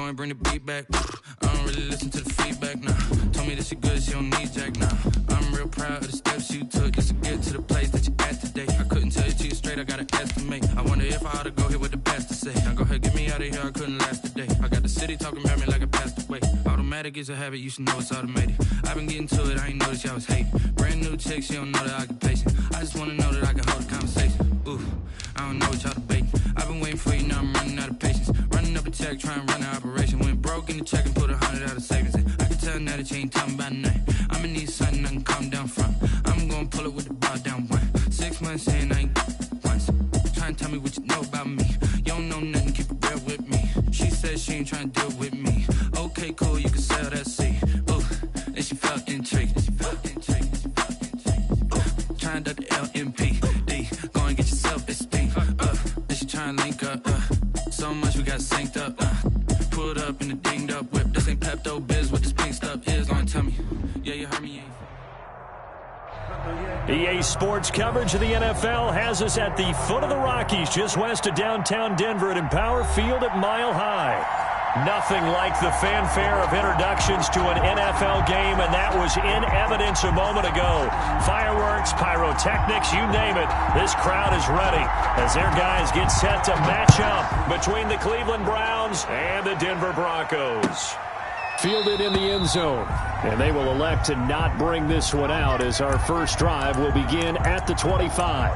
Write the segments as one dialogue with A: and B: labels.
A: go and bring the beat back. I don't really listen to the feedback, nah. Told me that she good, she don't need Jack, nah. I'm real proud of the steps you took just to get to the place that you at today. I couldn't tell you to you straight, I gotta estimate. I wonder if I ought to go here with the best to say. Now go ahead, get me out of here, I couldn't last a day. I got the city talking about me like I passed away. Automatic is a habit, you should know it's automated. I've been getting to it, I ain't noticed y'all was hating. Brand new chick, she don't know the occupation. I just wanna know that I can hold a conversation. Ooh, I don't know what y'all debating. I've been waiting for you, now I'm running out of patience. Running up a check, trying to run an operation. Went broke in the check and put 100 out of savings in. I can tell now that you ain't talking about nothing. I'ma need something I can calm down from. I'm gonna pull it with the bar down one. 6 months in, I ain't once. Trying to tell me what you know about me. You don't know nothing, keep it real with me. She said she ain't trying to deal with me. Okay, cool, you can sell that seat. Ooh, and she felt intrigued. Trying to duck the LMPD. Go and get yourself esteem. And she trying to link up. So much we got synced up. Pulled up in the dinged up whip. This ain't Pepto Biz, what this pink stuff is. Gonna tell me. Yeah, you heard me.
B: EA Sports coverage of the NFL has us at the foot of the Rockies, just west of downtown Denver at Empower Field at Mile High. Nothing like the fanfare of introductions to an NFL game, and that was in evidence a moment ago. Fireworks, pyrotechnics, you name it. This crowd is ready as their guys get set to match up between the Cleveland Browns and the Denver Broncos. Fielded in the end zone, and they will elect to not bring this one out as our first drive will begin at the 25.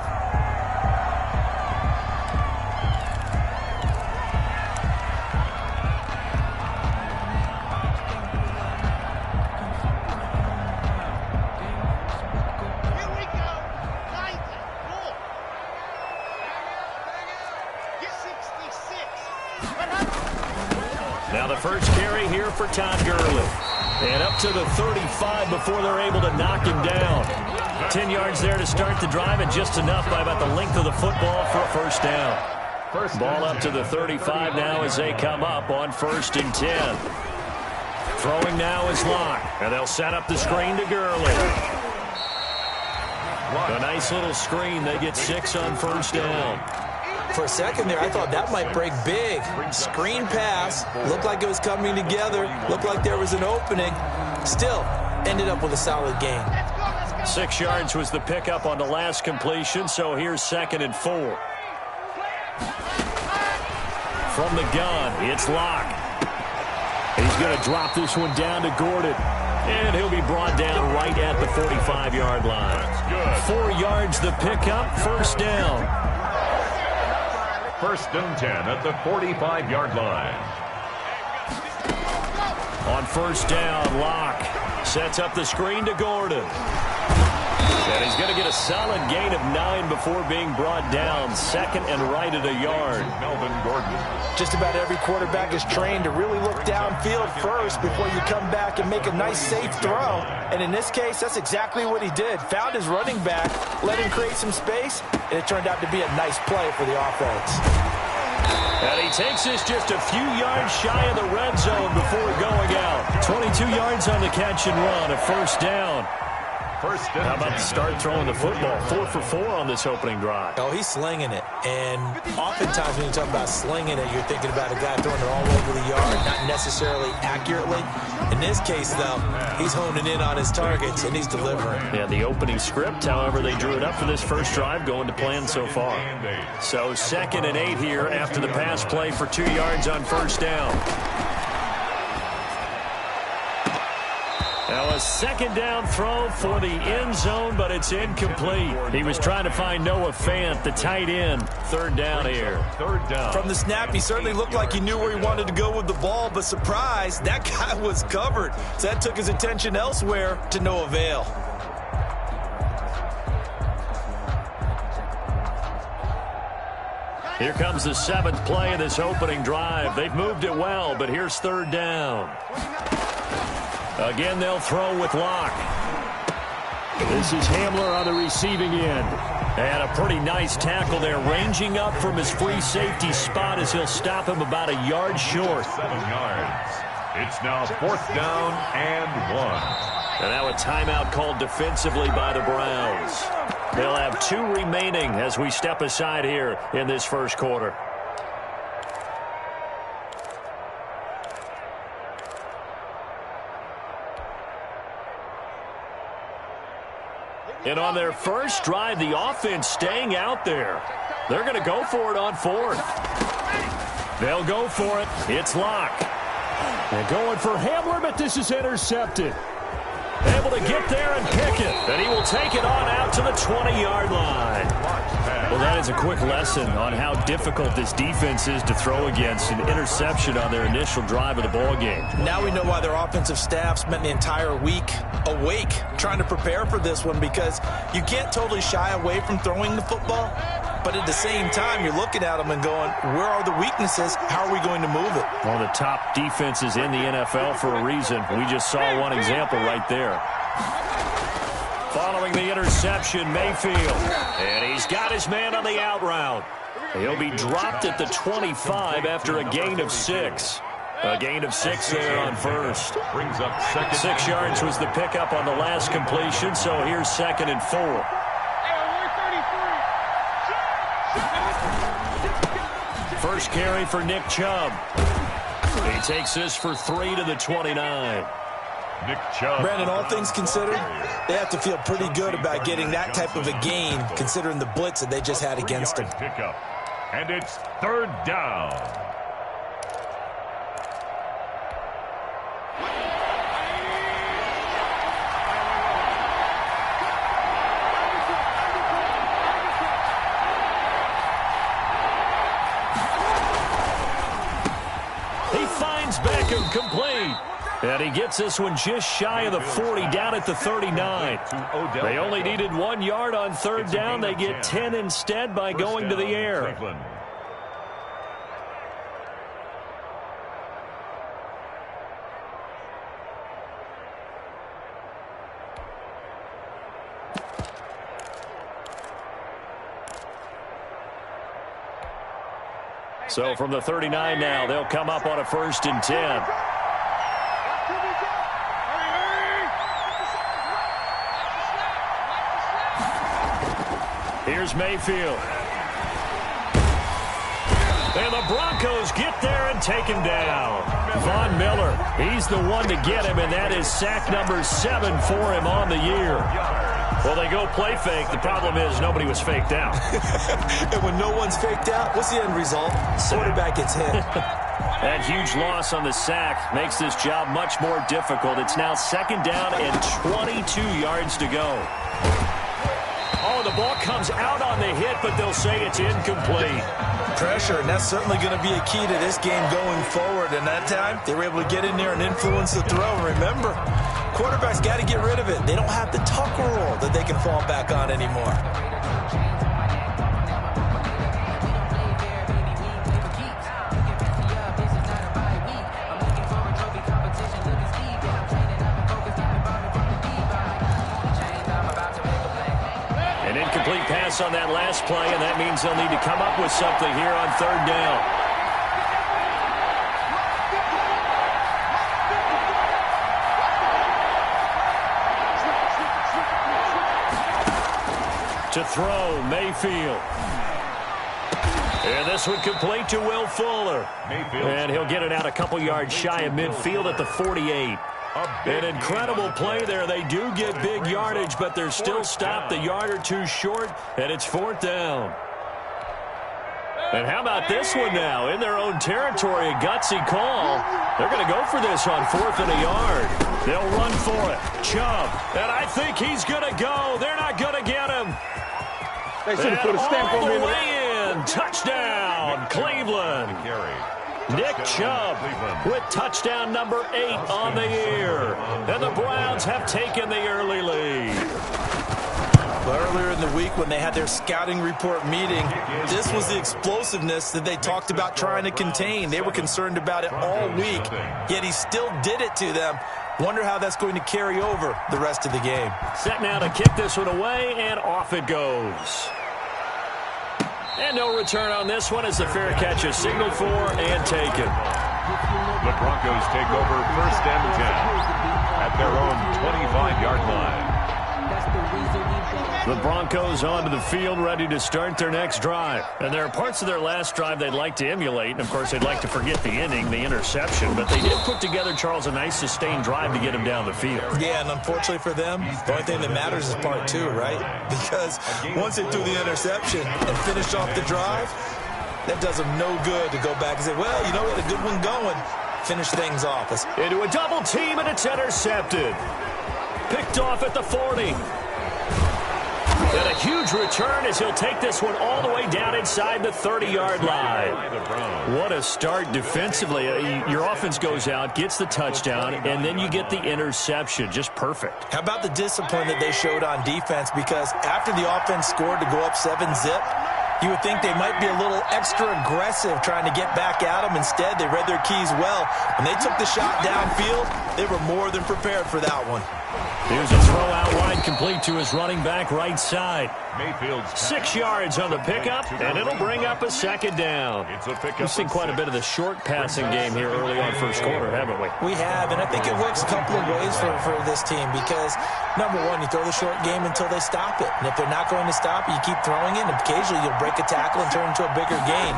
B: Now the first carry here for Todd Gurley. And up to the 35 before they're able to knock him down. 10 yards there to start the drive, and just enough by about the length of the football for a first down. Ball up to the 35 now as they come up on 1st and 10. Throwing now is Locke, and they'll set up the screen to Gurley. A nice little screen. They get 6 on 1st down.
C: For a second there, I thought that might break big. Screen pass. Looked like it was coming together. Looked like there was an opening. Still, ended up with a solid gain.
B: 6 yards was the pickup on the last completion, so here's 2nd and 4. From the gun, it's Locke. He's going to drop this one down to Gordon. And he'll be brought down right at the 45-yard line. 4 yards the pickup, 1st down.
D: 1st and 10 at the 45-yard line.
B: On 1st down, Locke sets up the screen to Gordon. And he's going to get a solid gain of 9 before being brought down. 2nd and right at a yard.
D: Melvin Gordon.
C: Just about every quarterback is trained to really look downfield first before you come back and make a nice, safe throw. And in this case, that's exactly what he did. Found his running back, let him create some space, and it turned out to be a nice play for the offense.
B: And he takes this just a few yards shy of the red zone before going out. 22 yards on the catch and run, a 1st down. How about the start throwing the football? 4 for 4 on this opening drive.
C: Oh, he's slinging it. And oftentimes when you talk about slinging it, you're thinking about a guy throwing it all over the yard, not necessarily accurately. In this case, though, he's honing in on his targets, and he's delivering.
B: Yeah, the opening script, however, they drew it up for this first drive, going to plan so far. So 2nd and 8 here after the pass play for 2 yards on 1st down. Now a 2nd down throw for the end zone, but it's incomplete. He was trying to find Noah Fant, the tight end. 3rd down here.
D: 3rd down.
C: From the snap, he certainly looked like he knew where he wanted to go with the ball, but surprise, that guy was covered. So that took his attention elsewhere to no avail.
B: Here comes the 7th play of this opening drive. They've moved it well, but here's 3rd down. Again, they'll throw with Locke. This is Hamler on the receiving end. And a pretty nice tackle there, ranging up from his free safety spot as he'll stop him about a yard short.
D: 7 yards. It's now 4th down and 1.
B: And now a timeout called defensively by the Browns. They'll have 2 remaining as we step aside here in this first quarter. And on their first drive, the offense staying out there. They're going to go for it on fourth. They'll go for it. It's Locke. And going for Hamler, but this is intercepted. Able to get there and pick it. And he will take it on out to the 20-yard line. Well, that is a quick lesson on how difficult this defense is to throw against. An interception on their initial drive of the ballgame.
C: Now we know why their offensive staff spent the entire week awake trying to prepare for this one, because you can't totally shy away from throwing the football. But at the same time, you're looking at them and going, where are the weaknesses? How are we going to move it?
B: One of the top defenses in the NFL for a reason. We just saw one example right there. Following the interception, Mayfield. And he's got his man on the out route. He'll be dropped at the 25 after a gain of 6. A gain of 6 there on first.
D: Brings up second.
B: 6 yards was the pickup on the last completion, so here's 2nd and 4. First carry for Nick Chubb. He takes this for 3 to the 29.
D: Nick Chubb.
C: Brandon, all things considered, they have to feel pretty good about getting that type of a gain, considering the blitz that they just had against them.
D: Pickup. And it's 3rd down.
B: Beckham complete. And he gets this one just shy of the 40, down at the 39. They only needed 1 yard on 3rd down. They get 10 instead by going to the air. So from the 39 now, they'll come up on a 1st and 10. Here's Mayfield. And the Broncos get there and take him down. Von Miller, he's the one to get him, and that is sack number 7 for him on the year. Well, they go play fake. The problem is nobody was faked out.
C: And when no one's faked out, what's the end result? Quarterback gets hit.
B: That huge loss on the sack makes this job much more difficult. It's now 2nd down and 22 yards to go. Oh, the ball comes out on the hit, but they'll say it's incomplete.
C: Pressure, and that's certainly going to be a key to this game going forward. And that time, they were able to get in there and influence the throw. Remember, quarterbacks got to get rid of it. They don't have the Tucker rule that they can fall back on anymore.
B: An incomplete pass on that last play, and that means they'll need to come up with something here on 3rd down. To throw, Mayfield. And this one complete to Will Fuller. And he'll get it out a couple yards shy of midfield at the 48. An incredible play there. They do get big yardage, but they're still stopped a yard or 2 short, and it's 4th down. And how about this one now? In their own territory, a gutsy call. They're going to go for this on 4th and a yard. They'll run for it. Chubb. And I think he's going to go. They're not going to get him.
E: They should have put a stamp
B: all
E: on
B: the
E: him.
B: way in. Touchdown, Cleveland. Nick Chubb with touchdown number 8 on the year. And the Browns have taken the early lead.
C: But earlier in the week when they had their scouting report meeting, this was the explosiveness that they talked about trying to contain. They were concerned about it all week, yet he still did it to them. Wonder how that's going to carry over the rest of the game.
B: Set now to kick this one away, and off it goes. And no return on this one as the fair catch is signaled for and taken.
D: The Broncos take over 1st and 10 at their own 25-yard line.
B: The Broncos onto the field, ready to start their next drive. And there are parts of their last drive they'd like to emulate. And, of course, they'd like to forget the inning, the interception. But they did put together, Charles, a nice sustained drive to get him down the field.
C: Yeah, and unfortunately for them, the only thing that matters is part two, right? Because once they threw the interception and finished off the drive, that does them no good to go back and say, well, you know, we had a good one going. Finish things off.
B: Into a double team, and it's intercepted. Picked off at the 40. And a huge return as he'll take this one all the way down inside the 30-yard line. What a start defensively. Your offense goes out, gets the touchdown, and then you get the interception. Just perfect.
C: How about the discipline that they showed on defense? Because after the offense scored to go up 7-zip, you would think they might be a little extra aggressive trying to get back at them. Instead, they read their keys well. When they took the shot downfield, they were more than prepared for that one.
B: Here's a throw out wide, complete to his running back right side. 6 yards on the pickup, and it'll bring up a second down. We've seen quite a bit of the short passing game here early on first quarter, haven't we?
C: We have, and I think it works a couple of ways for this team because, number one, you throw the short game until they stop it. And if they're not going to stop it, you keep throwing it, and occasionally you'll break a tackle and turn into a bigger gain.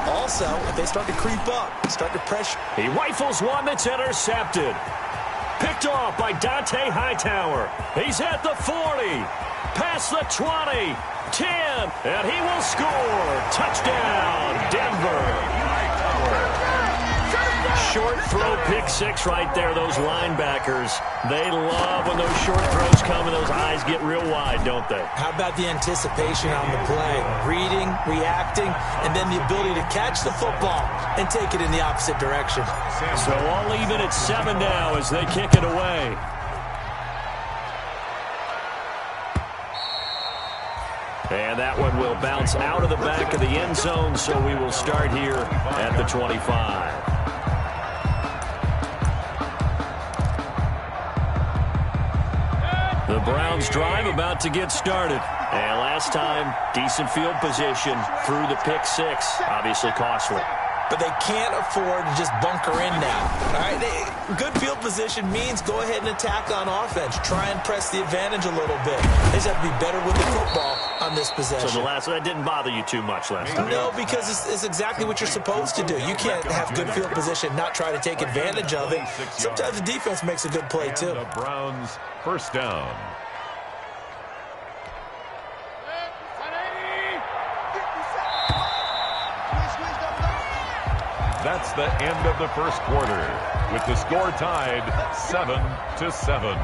C: Also, if they start to creep up, start to pressure.
B: He rifles one that's intercepted. Picked off by Dante Hightower. He's at the 40. Past the 20. 10. And he will score. Touchdown, Denver. Short throw, pick six right there. Those linebackers, they love when those short throws come and those eyes get real wide, don't they?
C: How about the anticipation on the play? Reading, reacting, and then the ability to catch the football and take it in the opposite direction.
B: So all even at 7 now as they kick it away. And that one will bounce out of the back of the end zone, so we will start here at the 25. The Browns drive about to get started. And last time, decent field position through the pick six. Obviously costly.
C: But they can't afford to just bunker in now. All right, good field position means go ahead and attack on offense. Try and press the advantage a little bit. They just have to be better with the football on this possession.
B: So that didn't bother you too much last time?
C: No, because it's exactly what you're supposed to do. You can't have good field position, not try to take advantage of it. Sometimes the defense makes a good play, too.
D: The Browns first down. That's the end of the first quarter, with the score tied 7-7.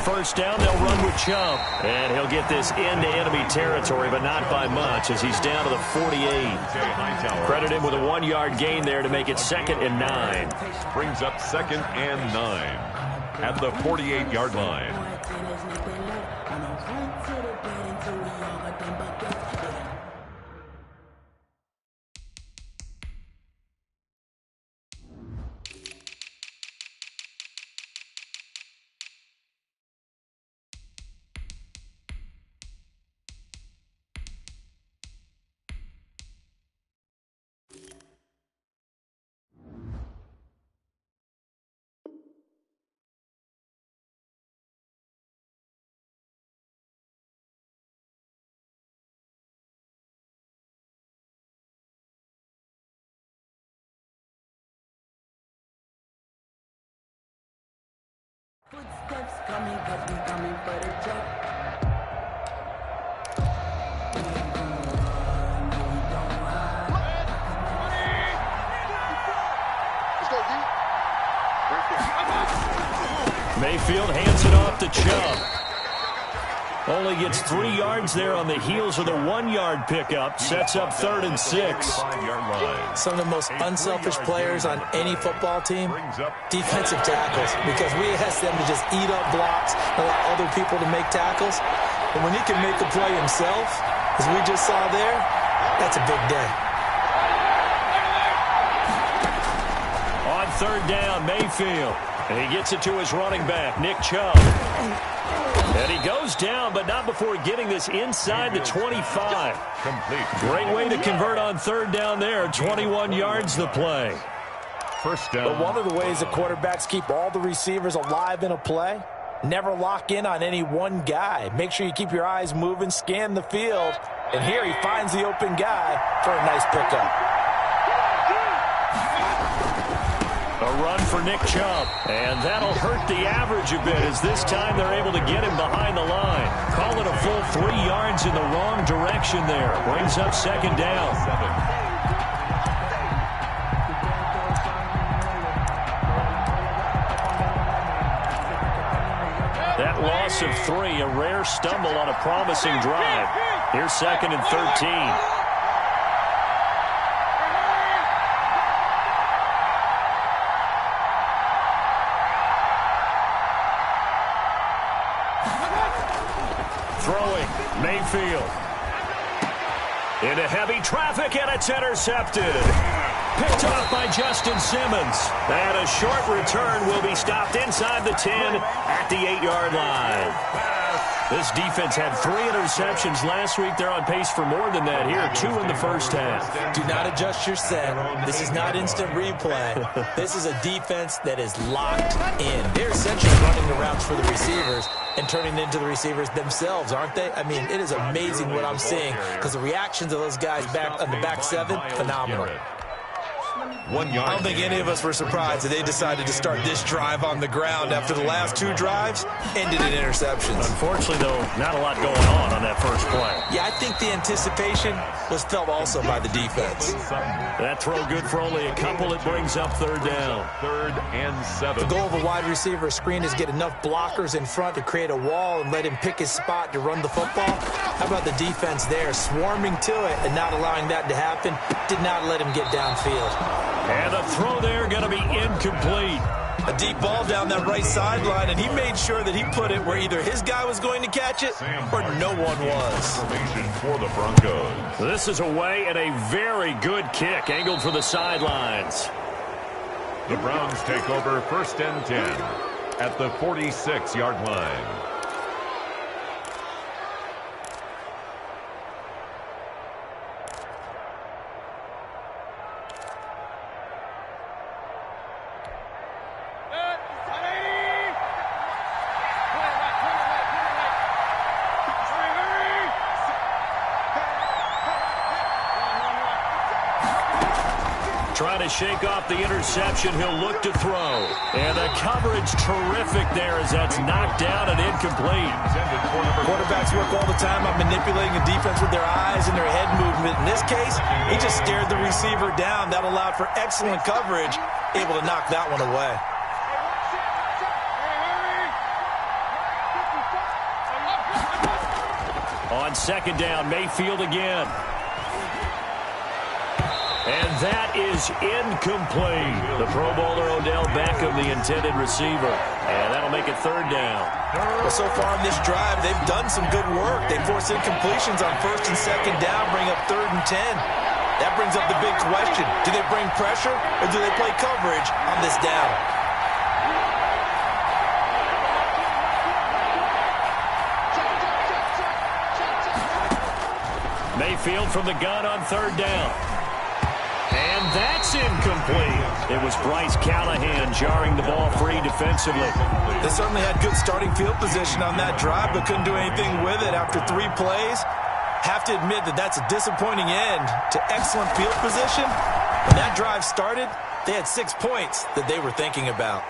B: First down, they'll run with Chubb. And he'll get this into enemy territory, but not by much as he's down to the 48. Credit him with a 1-yard gain there to make it 2nd and 9.
D: Brings up 2nd and 9 at the 48-yard line.
F: Footsteps coming, 'cause we coming for the check.
B: Mayfield hands it off to Chubb. Only gets 3 yards there on the heels of the 1-yard pickup. Sets up 3rd and 6.
C: Some of the most unselfish players on any football team, defensive tackles, because we ask them to just eat up blocks, allow other people to make tackles. But when he can make a play himself, as we just saw there, that's a big day.
B: third down, Mayfield. And he gets it to his running back, Nick Chubb. And he goes down, but not before getting this inside the 25.
D: Complete.
B: Great way to convert on third down there. 21 yards the play.
D: First down.
C: But one of the ways that quarterbacks keep all the receivers alive in a play, never lock in on any one guy. Make sure you keep your eyes moving, scan the field. And here he finds the open guy for a nice pickup.
B: A run for Nick Chubb, and that'll hurt the average a bit as this time they're able to get him behind the line. Call it a full 3 yards in the wrong direction there. Brings up second down. That loss of 3, a rare stumble on a promising drive. Here's second and 13. Throwing, Mayfield. Into heavy traffic, and it's intercepted. Picked off by Justin Simmons. And a short return will be stopped inside the 10 at the 8-yard line. This defense had 3 interceptions last week. They're on pace for more than that here. 2 in the first half.
C: Do not adjust your set. This is not instant replay. This is a defense that is locked in. They're essentially running the routes for the receivers and turning into the receivers themselves, aren't they? I mean, it is amazing what I'm seeing because the reactions of those guys back on the back 7, phenomenal.
D: 1 yard.
G: I don't think any of us were surprised that they decided to start this drive on the ground after the last 2 drives ended in interceptions.
B: Unfortunately, though, not a lot going on that first play.
C: Yeah, I think the anticipation was felt also by the defense.
B: That throw good for only a couple. It brings up third down.
D: 3rd and 7.
C: The goal of a wide receiver screen is get enough blockers in front to create a wall and let him pick his spot to run the football. How about the defense there, swarming to it and not allowing that to happen? Did not let him get downfield.
B: And the throw there going to be incomplete.
G: A deep ball down that right sideline, and he made sure that he put it where either his guy was going to catch it or no one was.
D: Formation for the Broncos.
B: This is away and a very good kick angled for the sidelines.
D: The Browns take over 1st and 10 at the 46-yard line.
B: Trying to shake off the interception. He'll look to throw. And the coverage terrific there as that's knocked down and incomplete.
G: Quarterbacks work all the time on manipulating a defense with their eyes and their head movement. In this case, he just stared the receiver down. That allowed for excellent coverage, able to knock that one away.
B: On second down, Mayfield again. And that is incomplete. The Pro Bowler Odell Beckham, the intended receiver. And that'll make it third down.
G: Well, so far in this drive, they've done some good work. They force incompletions on 1st and 2nd down, bring up 3rd and 10. That brings up the big question. Do they bring pressure or do they play coverage on this down?
B: Mayfield from the gun on 3rd down. And that's incomplete. It was Bryce Callahan jarring the ball free defensively.
G: They certainly had good starting field position on that drive, but couldn't do anything with it after 3 plays. Have to admit that that's a disappointing end to excellent field position. When that drive started, they had 6 points that they were thinking about.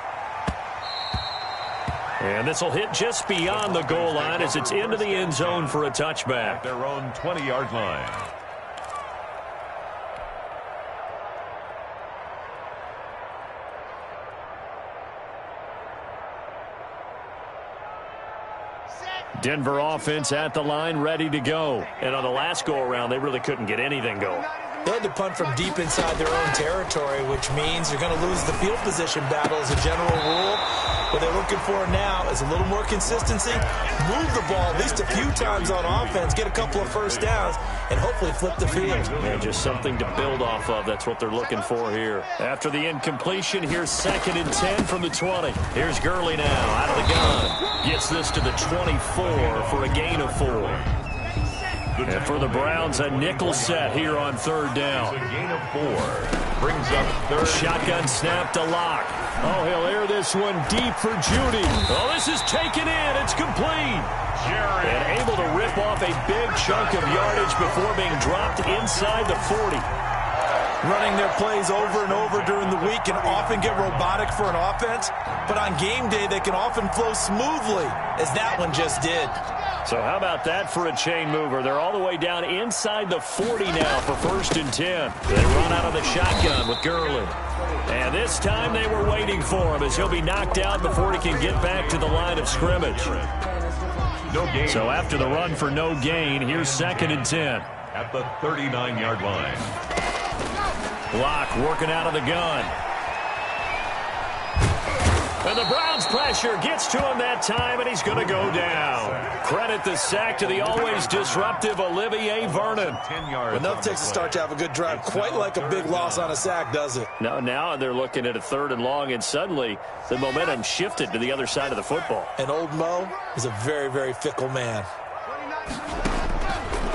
B: And this will hit just beyond the goal line as it's into the end zone for a touchback.
D: At their own 20-yard line.
B: Denver offense at the line, ready to go. And on the last go-around, they really couldn't get anything going.
C: They had to punt from deep inside their own territory, which means you're going to lose the field position battle as a general rule.
G: What they're looking for now is a little more consistency, move the ball at least a few times on offense, get a couple of first downs, and hopefully flip the field.
B: Yeah, just something to build off of. That's what they're looking for here. After the incompletion, here's 2nd and 10 from the 20. Here's Gurley now out of the gun. Gets this to the 24 for a gain of 4. And for the Browns, a nickel set here on 3rd down.
D: A gain of 4. Brings up 3rd.
B: Shotgun snap to Locke. Oh, he'll air this one deep for Judy. Oh, this is taken in. It's complete. And able to rip off a big chunk of yardage before being dropped inside the 40.
G: Running their plays over and over during the week can often get robotic for an offense, but on game day they can often flow smoothly, as that one just did.
B: So how about that for a chain mover? They're all the way down inside the 40 now for 1st and 10. They run out of the shotgun with Gurley. And this time they were waiting for him as he'll be knocked out before he can get back to the line of scrimmage.
D: No gain.
B: So after the run for no gain, here's 2nd and 10.
D: At the 39-yard line.
B: Locke working out of the gun. And the Browns pressure gets to him that time, and he's going to go down. Credit the sack to the always disruptive Olivier Vernon.
D: 10 yards.
G: Enough takes a start to have a good drive. Quite like a big loss on a sack, does it?
B: Now they're looking at a 3rd and long, and suddenly the momentum shifted to the other side of the football.
G: And old Mo is a very, very fickle man.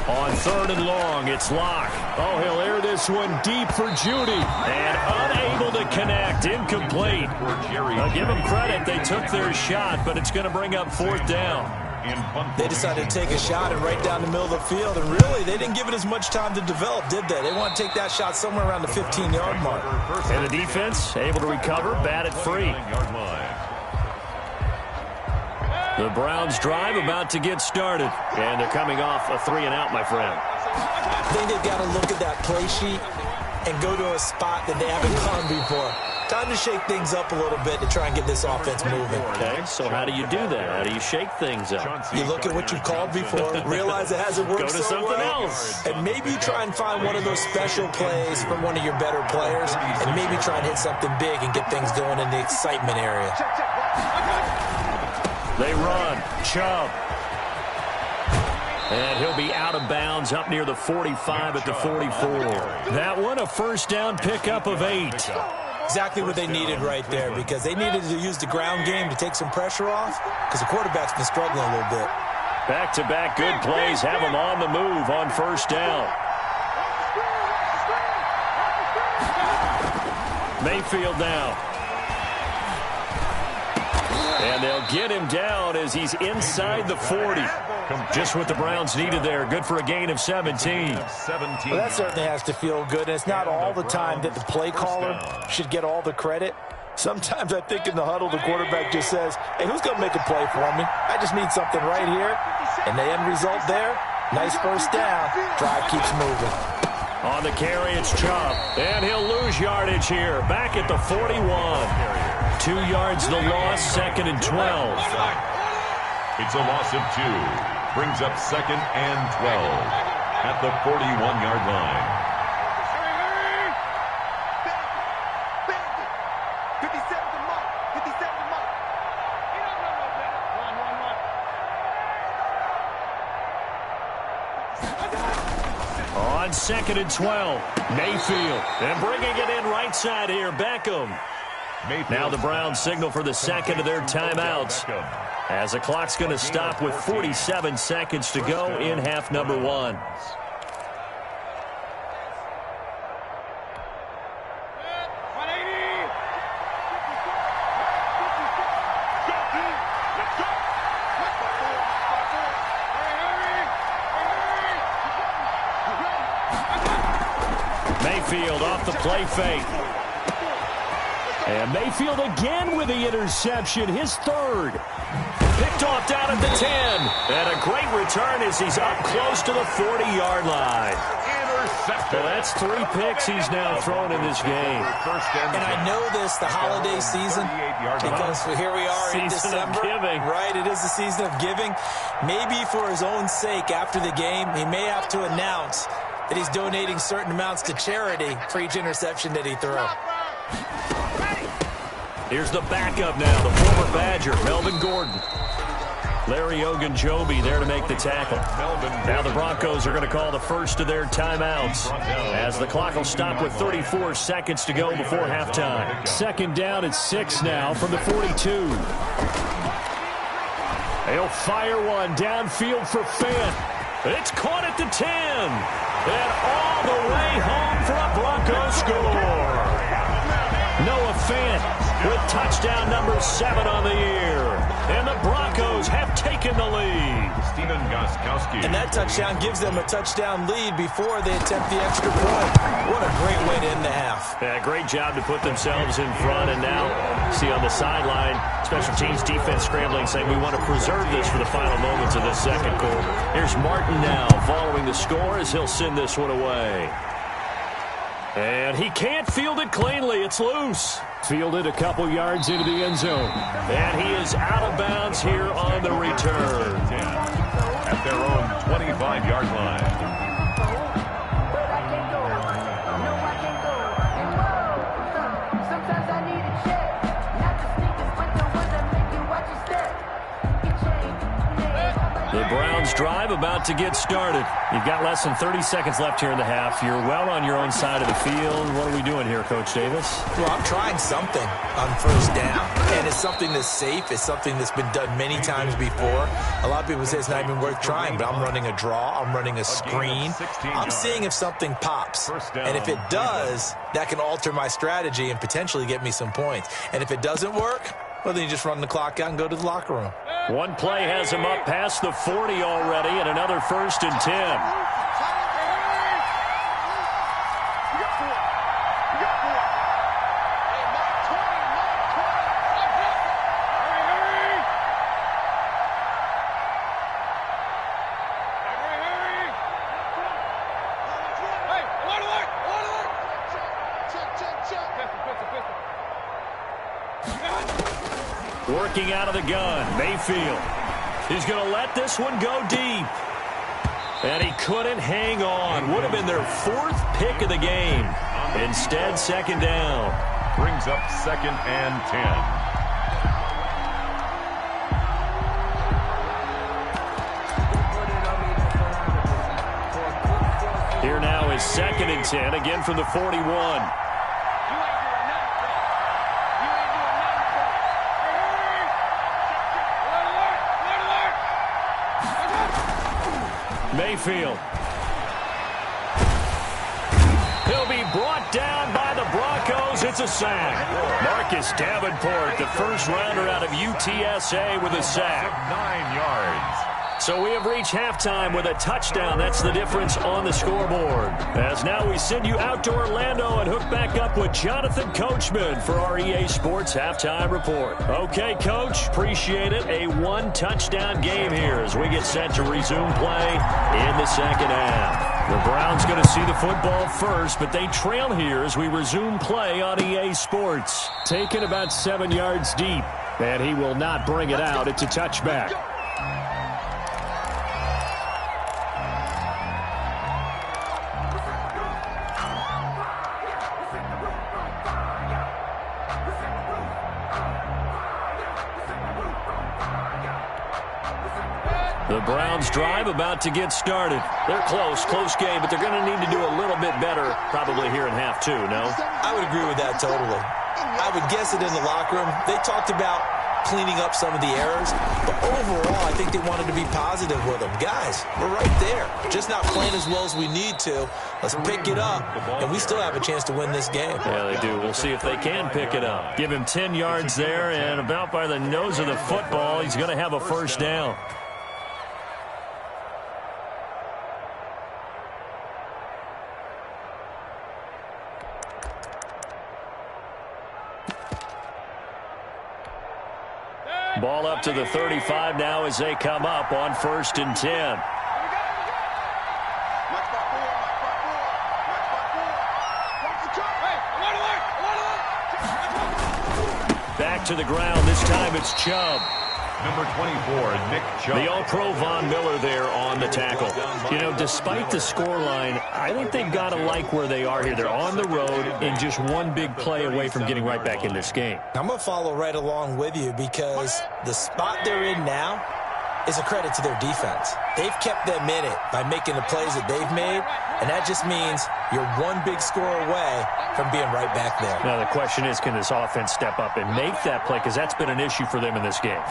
B: On 3rd and long, it's Locke. Oh, he'll air this one deep for Judy. And unable to connect. Incomplete. I'll give them credit. They took their shot, but it's going to bring up 4th down.
G: They decided to take a shot and right down the middle of the field, and really, they didn't give it as much time to develop, did they? They want to take that shot somewhere around the 15-yard mark.
B: And the defense able to recover, batted free. The Browns drive about to get started, and they're coming off a 3-and-out, my friend.
G: I think they've got to look at that play sheet and go to a spot that they haven't gone before. Time to shake things up a little bit to try and get this offense moving.
B: Okay, so how do you do that? How do you shake things up?
G: You look at what you called before, realize it hasn't worked
B: Go to
G: so
B: something
G: well,
B: else.
G: and maybe try and find one of those special plays from one of your better players, and maybe try and hit something big and get things going in the excitement area.
B: They run. Chubb. And he'll be out of bounds up near the 45 at the 44. That one, a 1st down pickup of 8.
G: Exactly what they needed right there, because they needed to use the ground game to take some pressure off, because the quarterback's been struggling a little bit.
B: Back-to-back good plays have them on the move on 1st down. Mayfield now. And they'll get him down as he's inside the 40. Just what the Browns needed there. Good for a gain of 17.
C: Well, that certainly has to feel good. And it's not all the time that the play caller should get all the credit. Sometimes I think in the huddle, the quarterback just says, hey, who's going to make a play for me? I just need something right here. And the end result there, nice 1st down. Drive keeps moving.
B: On the carry, it's Chubb. And he'll lose yardage here. Back at the 41. 2 yards the loss, 2nd and 12.
D: It's a loss of 2. Brings up 2nd and 12 at the 41-yard line.
B: On 2nd and 12, Mayfield. And bringing it in right side here, Beckham. Now the Browns signal for the 2nd of their timeouts, as the clock's going to stop with 47 seconds to go in half number 1. Mayfield off the play fake. And Mayfield again with the interception, his 3rd. Picked off down at the 10. And a great return as he's up close to the 40-yard line. Well, that's 3 picks he's now thrown in this game.
G: And I know this, the holiday season, because here we are in December.
B: Season of giving.
G: Right, it is the season of giving. Maybe for his own sake after the game, he may have to announce that he's donating certain amounts to charity for each interception that he throws.
B: Here's the backup now, the former Badger, Melvin Gordon. Larry Ogunjobi there to make the tackle. Now the Broncos are going to call the first of their timeouts as the clock will stop with 34 seconds to go before halftime. Second down at 6 now from the 42. They'll fire one downfield for Fant. It's caught at the 10. And all the way home for a Broncos score. Noah Fant with touchdown number 7 on the year. And the Broncos have taken the lead.
D: Steven Gostkowski.
G: And that touchdown gives them a touchdown lead before they attempt the extra point. What a great way to end the half.
B: Yeah, great job to put themselves in front. And now, see on the sideline, special teams defense scrambling, saying we want to preserve this for the final moments of this second quarter. Here's Martin now following the score as he'll send this one away. And he can't field it cleanly. It's loose. Fielded a couple yards into the end zone. And he is out of bounds here on the return.
D: At their own 25-yard line.
B: The Browns drive about to get started. You've got less than 30 seconds left here in the half. You're well on your own side of the field. What are we doing here, Coach Davis?
G: Well, I'm trying something on first down, and it's something that's safe. It's something that's been done many times before. A lot of people say it's not even worth trying, but I'm running a draw. I'm running a screen. I'm seeing if something pops, and if it does, that can alter my strategy and potentially get me some points. And if it doesn't work, well, then you just run the clock out and go to the locker room.
B: One play has him up past the 40 already, and another 1st and 10. Working out of the gun, Mayfield. He's going to let this one go deep. And he couldn't hang on. Would have been their 4th pick of the game. Instead, second down.
D: Brings up 2nd and 10.
B: Here now is 2nd and 10, again from the 41. Mayfield. He'll be brought down by the Broncos. It's a sack. Marcus Davenport, the first rounder out of UTSA with a sack.
D: 9 yards.
B: So we have reached halftime with a touchdown. That's the difference on the scoreboard. As now we send you out to Orlando and hook back up with Jonathan Coachman for our EA Sports Halftime Report. Okay, Coach, appreciate it. A 1-touchdown game here as we get set to resume play in the second half. The Browns going to see the football first, but they trail here as we resume play on EA Sports. Taken about 7 yards deep, and he will not bring it out. It's a touchback. The Browns drive about to get started. They're close game, but they're going to need to do a little bit better probably here in half 2, no?
G: I would agree with that totally. I would guess it in the locker room. They talked about cleaning up some of the errors, but overall, I think they wanted to be positive with them. Guys, we're right there. Just not playing as well as we need to. Let's pick it up, and we still have a chance to win this game.
B: Yeah, they do. We'll see if they can pick it up. Give him 10 yards there, and about by the nose of the football, he's going to have a first down. Ball up to the 35 now as they come up on 1st and 10. Back to the ground. This time it's Chubb.
D: Number 24, Nick Chubb.
B: The All-Pro Von Miller there on the tackle. You know, despite the scoreline, I think they've got to like where they are here. They're on the road and just one big play away from getting right back in this game.
G: I'm going to follow right along with you because the spot they're in now is a credit to their defense. They've kept them in it by making the plays that they've made, and that just means you're one big score away from being right back there.
B: Now the question is, can this offense step up and make that play? Because that's been an issue for them in this game.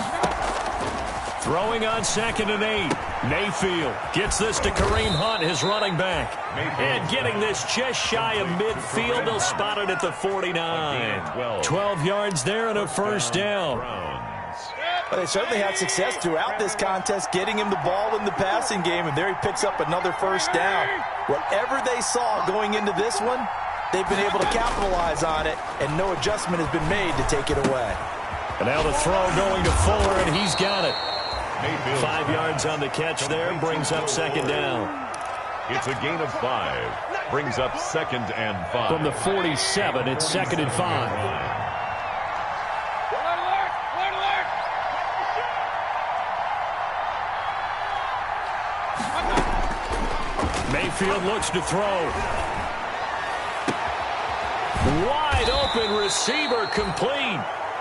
B: Throwing on 2nd and 8. Mayfield gets this to Kareem Hunt, his running back. And getting this just shy of midfield. They'll spot it at the 49. 12 yards there and a first down.
C: Well, they certainly had success throughout this contest getting him the ball in the passing game, and there he picks up another first down. Whatever they saw going into this one, they've been able to capitalize on it, and no adjustment has been made to take it away.
B: And now the throw going to Fuller, and he's got it. 5 yards on the catch there, brings up 2nd down.
D: It's a gain of 5. Brings up 2nd and 5.
B: From the 47, it's 2nd and 5. Mayfield looks to throw. Wide open receiver complete.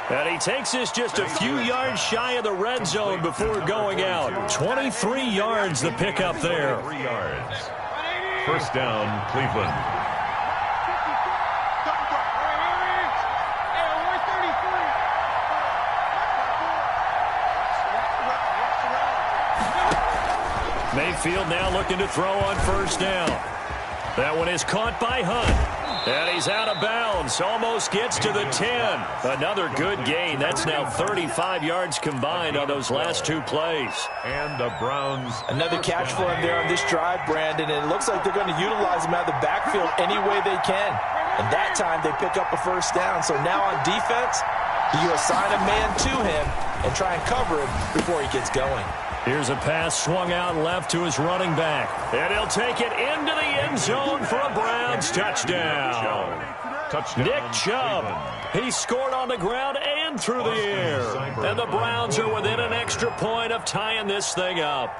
B: And he takes this just a few yards shy of the red zone before going out. 23 yards the pickup there.
D: 3 yards. First down, Cleveland.
B: Mayfield now looking to throw on first down. That one is caught by Hunt. And he's out of bounds. Almost gets to the 10. Another good gain. That's now 35 yards combined on those last 2 plays.
D: And the Browns.
C: Another catch for him there on this drive, Brandon. And it looks like they're going to utilize him out of the backfield any way they can. And that time they pick up a first down. So now on defense, you assign a man to him and try and cover him before he gets going.
B: Here's a pass swung out left to his running back. And he'll take it into the end zone for a Browns touchdown. Nick Chubb. He scored on the ground and through the air. And the Browns are within an extra point of tying this thing up.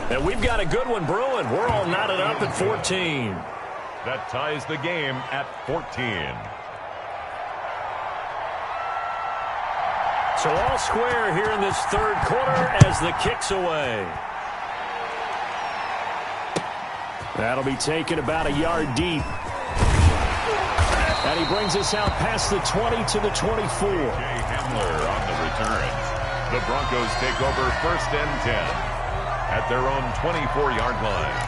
B: And we've got a good one brewing. We're all knotted up at 14.
D: That ties the game at 14.
B: So all square here in this third quarter as the kick's away. That'll be taken about a yard deep. And he brings us out past the 20 to the 24.
D: Jay Hamler on the return. The Broncos take over 1st and 10 at their own 24-yard line.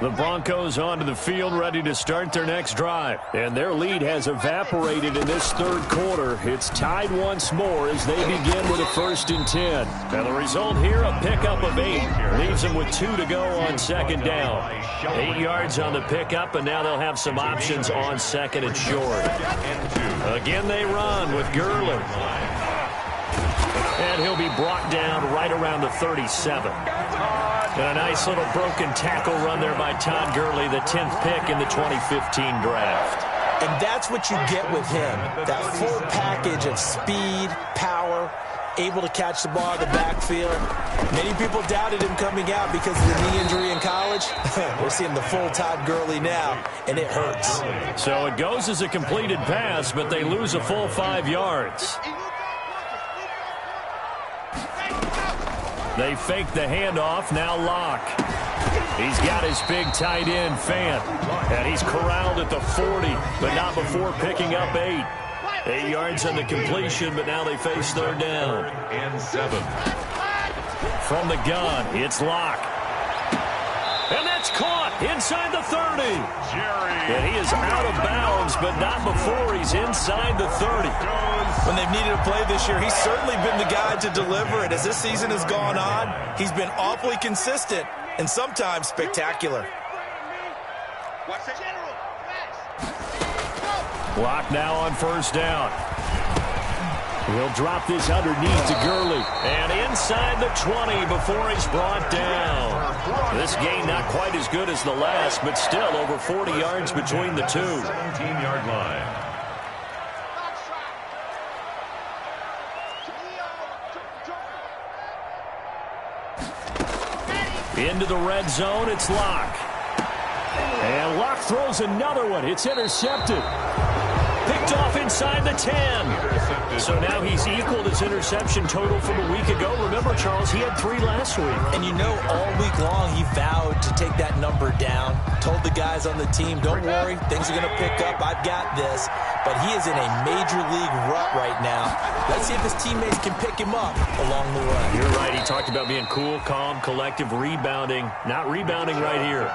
B: The Broncos onto the field ready to start their next drive. And their lead has evaporated in this third quarter. It's tied once more as they begin with a 1st and 10. Now the result here, a pickup of 8. Leaves them with 2 to go on 2nd down. 8 yards on the pickup, and now they'll have some options on 2nd and short. Again they run with Gurley. And he'll be brought down right around the 37. And a nice little broken tackle run there by Todd Gurley, the 10th pick in the 2015 draft.
C: And that's what you get with him, that full package of speed, power, able to catch the ball in the backfield. Many people doubted him coming out because of the knee injury in college. We're seeing the full Todd Gurley now, and it hurts.
B: So it goes as a completed pass, but they lose a full 5 yards. They fake the handoff, now Locke. He's got his big tight end, Fant. And he's corralled at the 40, but not before picking up 8. 8 yards on the completion, but now they face 3rd down.
D: 3rd and 7.
B: From the gun, it's Locke. And that's caught inside the 30. And he is out of bounds, but not before he's inside the 30.
C: When they've needed a play this year, he's certainly been the guy to deliver it. As this season has gone on, he's been awfully consistent and sometimes spectacular.
B: Locke now on 1st down. He'll drop this underneath to Gurley. And inside the 20 before he's brought down. This gain not quite as good as the last, but still over 40 yards between the two.
D: 17-yard line.
B: Into the red zone, it's Locke. And Locke throws another one. It's intercepted. Picked off inside the 10. So now he's equaled his interception total from a week ago. Remember, Charles, he had 3 last week.
G: And you know, all week long he vowed to take that number down. Told the guys on the team, don't worry, things are going to pick up. I've got this. But he is in a major league rut right now. Let's see if his teammates can pick him up along the way.
B: You're right. He talked about being cool, calm, collective, rebounding. Not rebounding right here.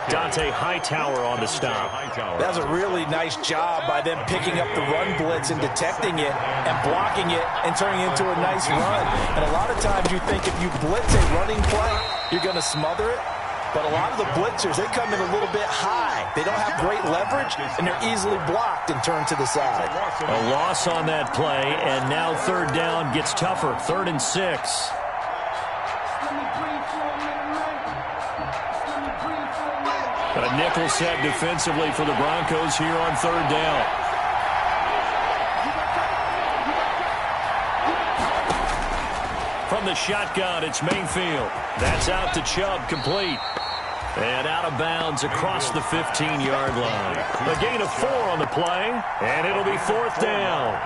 B: Dante Hightower on the stop.
C: That was a really nice job by them picking up the run blitz and detecting it and blocking it and turning it into a nice run. And a lot of times you think if you blitz a running play, you're going to smother it. But a lot of the blitzers, they come in a little bit high. They don't have great leverage, and they're easily blocked and turned to the side.
B: A loss on that play, and now third down gets tougher. 3rd and 6. A nickel set defensively for the Broncos here on 3rd down. From the shotgun, it's Mayfield. That's out to Chubb, complete. And out of bounds across the 15-yard line. A gain of 4 on the play, and it'll be 4th down.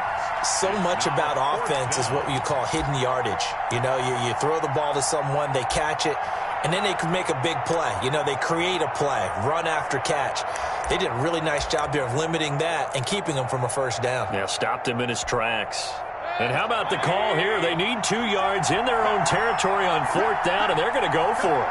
G: So much about offense is what you call hidden yardage. You know, you throw the ball to someone, they catch it, and then they can make a big play. You know, they create a play, run after catch. They did a really nice job there of limiting that and keeping him from a first down.
B: Yeah, stopped him in his tracks. And how about the call here? They need 2 yards in their own territory on 4th down, and they're going to go for it.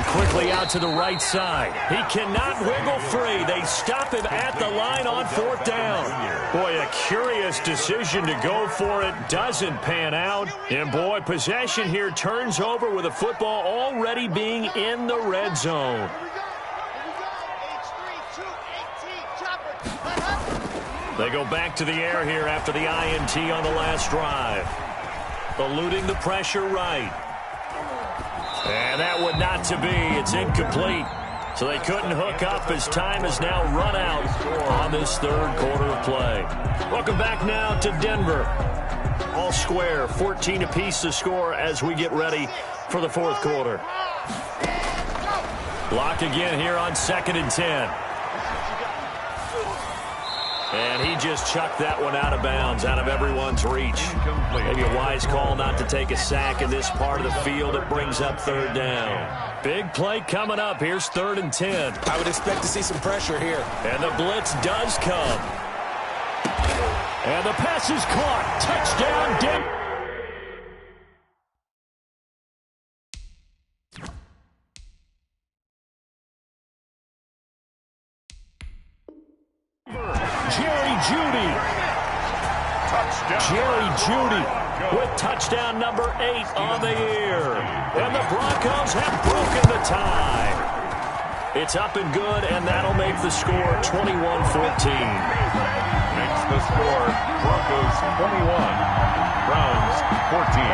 B: Quickly out to the right side. He cannot wiggle free. They stop him at the line on 4th down. Boy, a curious decision to go for it. Doesn't pan out. And boy, possession here turns over with a football already being in the red zone. They go back to the air here after the INT on the last drive. Eluding the pressure right. And that would not to be. It's incomplete. So they couldn't hook up as time has now run out on this 3rd quarter of play. Welcome back now to Denver. All square, 14 apiece to score as we get ready for the 4th quarter. Lock again here on 2nd and 10. And he just chucked that one out of bounds, out of everyone's reach. Maybe a wise call not to take a sack in this part of the field. It brings up 3rd down. Big play coming up. Here's 3rd and 10.
G: I would expect to see some pressure here.
B: And the blitz does come. And the pass is caught. Touchdown, Denver. Jerry Jeudy with touchdown number 8 on the year. And the Broncos have broken the tie. It's up and good, and that'll make the score 21-14.
D: Makes the score Broncos 21, Browns 14.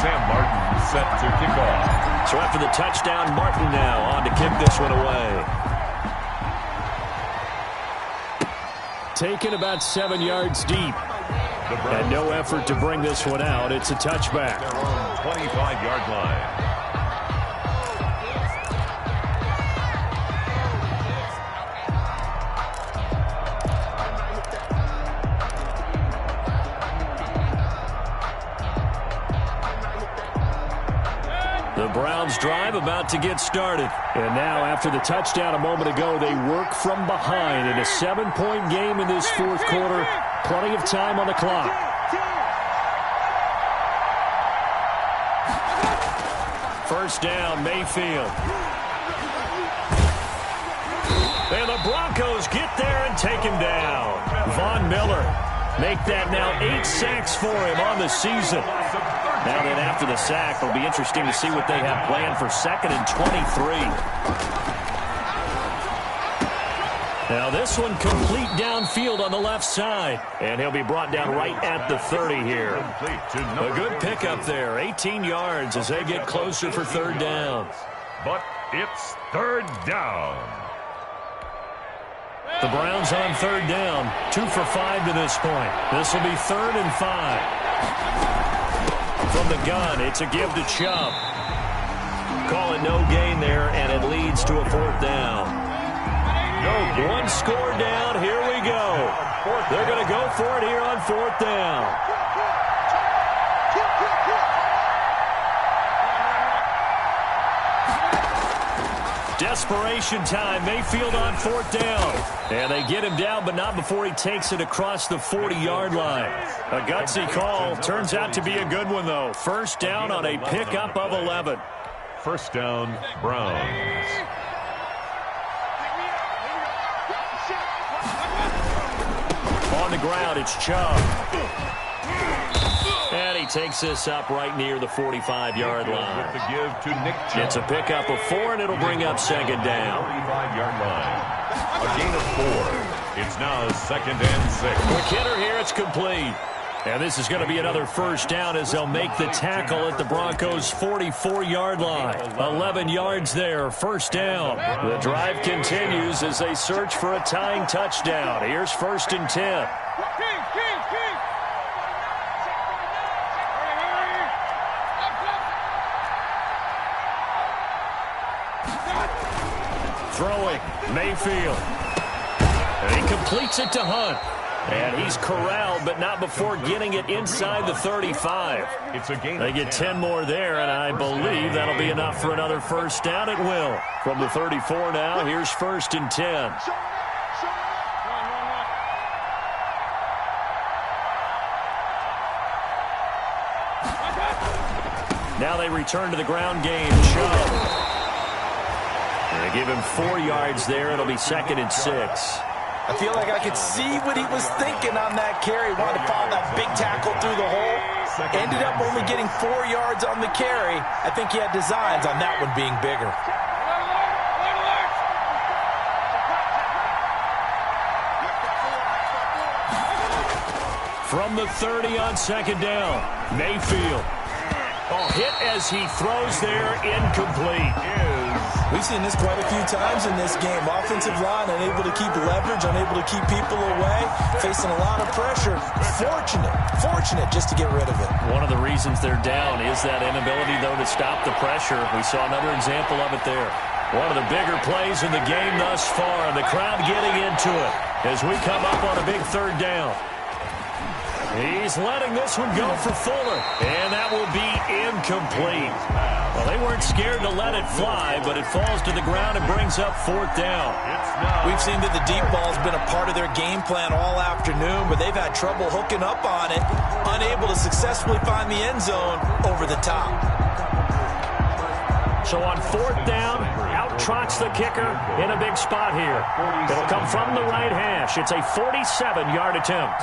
D: Sam Martin set to kick off.
B: So after the touchdown, Martin now on to kick this one away. Taken about 7 yards deep. And no effort to bring this one out. It's a touchback.
D: Their own 25-yard line.
B: The Browns drive about to get started. And now after the touchdown a moment ago, they work from behind in a 7-point game in this 4th quarter. Plenty of time on the clock. First down, Mayfield. And the Broncos get there and take him down. Von Miller Make that now 8 sacks for him on the season. Now then, after the sack, it'll be interesting to see what they have planned for 2nd and 23. Now this one complete downfield on the left side. And he'll be brought down right at the 30 here. A good pickup there. 18 yards as they get closer for 3rd down.
D: But it's 3rd down.
B: The Browns on 3rd down. 2 for 5 to this point. This will be 3rd and 5. From the gun, it's a give to Chubb. Call it no gain there, and it leads to a 4th down. One score down. Here we go. They're going to go for it here on 4th down. Desperation time. Mayfield on 4th down. And they get him down, but not before he takes it across the 40-yard line. A gutsy call. Turns out to be a good one, though. 1st down on a pickup of 11.
D: 1st down, Browns.
B: On the ground, it's Chubb. And he takes this up right near the 45-yard line.
D: With the give to Nick Chubb.
B: It's a pickup of 4, and it'll bring up 2nd down.
D: 45-yard line. A gain of 4. It's now 2nd and 6.
B: Quick hitter here, it's complete. And this is going to be another 1st down as they'll make the tackle at the Broncos' 44-yard line. 11 yards there, 1st down. The drive continues as they search for a tying touchdown. Here's 1st and 10. Throwing, Mayfield. And he completes it to Hunt. And he's corralled, but not before getting it inside the 35. They get 10 more there, and I believe that'll be enough for another 1st down. It will. From the 34 now, here's 1st and 10. Now they return to the ground game. Chubb. And they give him 4 yards there. It'll be 2nd and 6.
C: I feel like I could see what he was thinking on that carry. Wanted to follow that big tackle through the hole. Ended up only getting 4 yards on the carry. I think he had designs on that one being bigger.
B: From the 30 on 2nd down, Mayfield. Hit as he throws there, incomplete.
G: We've seen this quite a few times in this game. Offensive line unable to keep leverage, unable to keep people away, facing a lot of pressure. Fortunate just to get rid of it.
B: One of the reasons they're down is that inability, though, to stop the pressure. We saw another example of it there. One of the bigger plays in the game thus far, and the crowd getting into it as we come up on a big 3rd down. He's letting this one go for Fuller, and that will be incomplete. Well, they weren't scared to let it fly, but it falls to the ground and brings up 4th down.
G: We've seen that the deep ball's been a part of their game plan all afternoon, but they've had trouble hooking up on it, unable to successfully find the end zone over the top.
B: So on 4th down, out trots the kicker in a big spot here. It'll come from the right hash. It's a 47-yard attempt.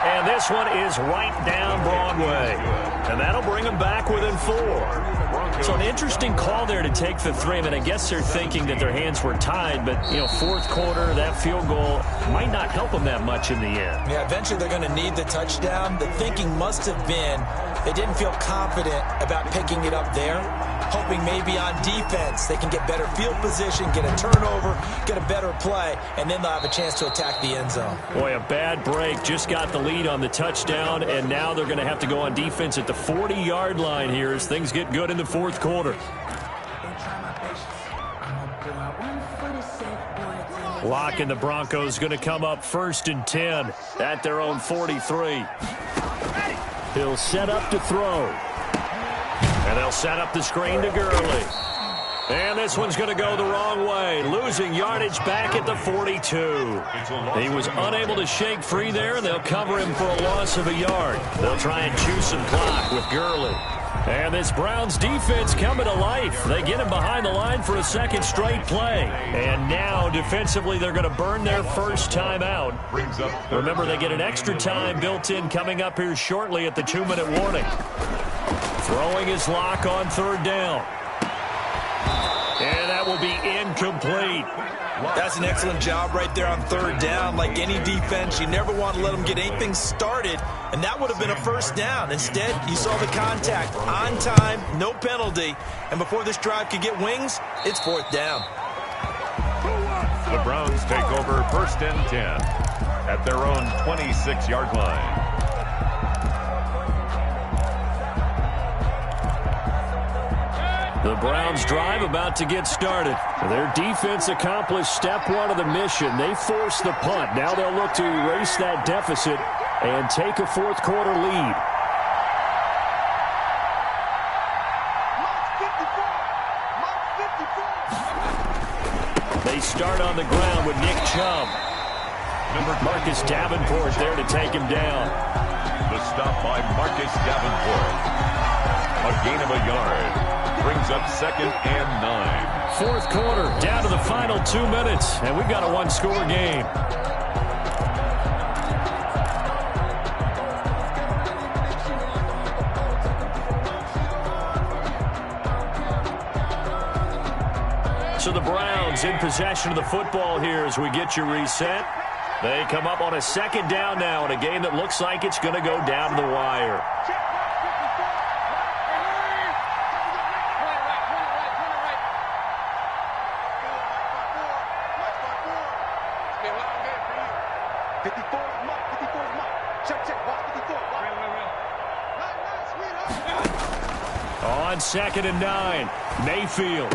B: And this one is right down Broadway. And that'll bring them back within 4. So an interesting call there to take the 3. I mean, I guess they're thinking that their hands were tied, but, 4th quarter, that field goal might not help them that much in the end.
G: Yeah, eventually they're going to need the touchdown. The thinking must have been they didn't feel confident about picking it up there, hoping maybe on defense they can get better field position, get a turnover, get a better play, and then they'll have a chance to attack the end zone.
B: Boy, a bad break. Just got the lead on the touchdown, and now they're going to have to go on defense at the 40-yard line here as things get good in the 4th quarter. Lock and the Broncos going to come up 1st and 10 at their own 43. He'll set up to throw. And they'll set up the screen to Gurley. And this one's going to go the wrong way. Losing yardage back at the 42. He was unable to shake free there, and they'll cover him for a loss of a yard. They'll try and chew some clock with Gurley. And this Browns defense coming to life. They get him behind the line for a second straight play. And now, defensively, they're going to burn their first time out. Remember, they get an extra time built in coming up here shortly at the 2-minute warning. Throwing his lock on third down. And that will be incomplete.
G: That's an excellent job right there on third down. Like any defense, you never want to let them get anything started, and that would have been a first down. Instead, you saw the contact on time, no penalty, and before this drive could get wings, it's fourth down.
D: The Browns take over 1st and 10 at their own 26-yard line.
B: The Browns drive about to get started. Their defense accomplished step one of the mission. They forced the punt. Now they'll look to erase that deficit and take a fourth quarter lead. They start on the ground with Nick Chubb. Marcus Davenport there to take him down.
D: The stop by Marcus Davenport. A gain of a yard. Brings up 2nd and 9.
B: Fourth quarter, down to the final 2 minutes, and we've got a one-score game. So the Browns in possession of the football here as we get you reset. They come up on a second down now in a game that looks like it's going to go down to the wire. On 2nd and 9, Mayfield.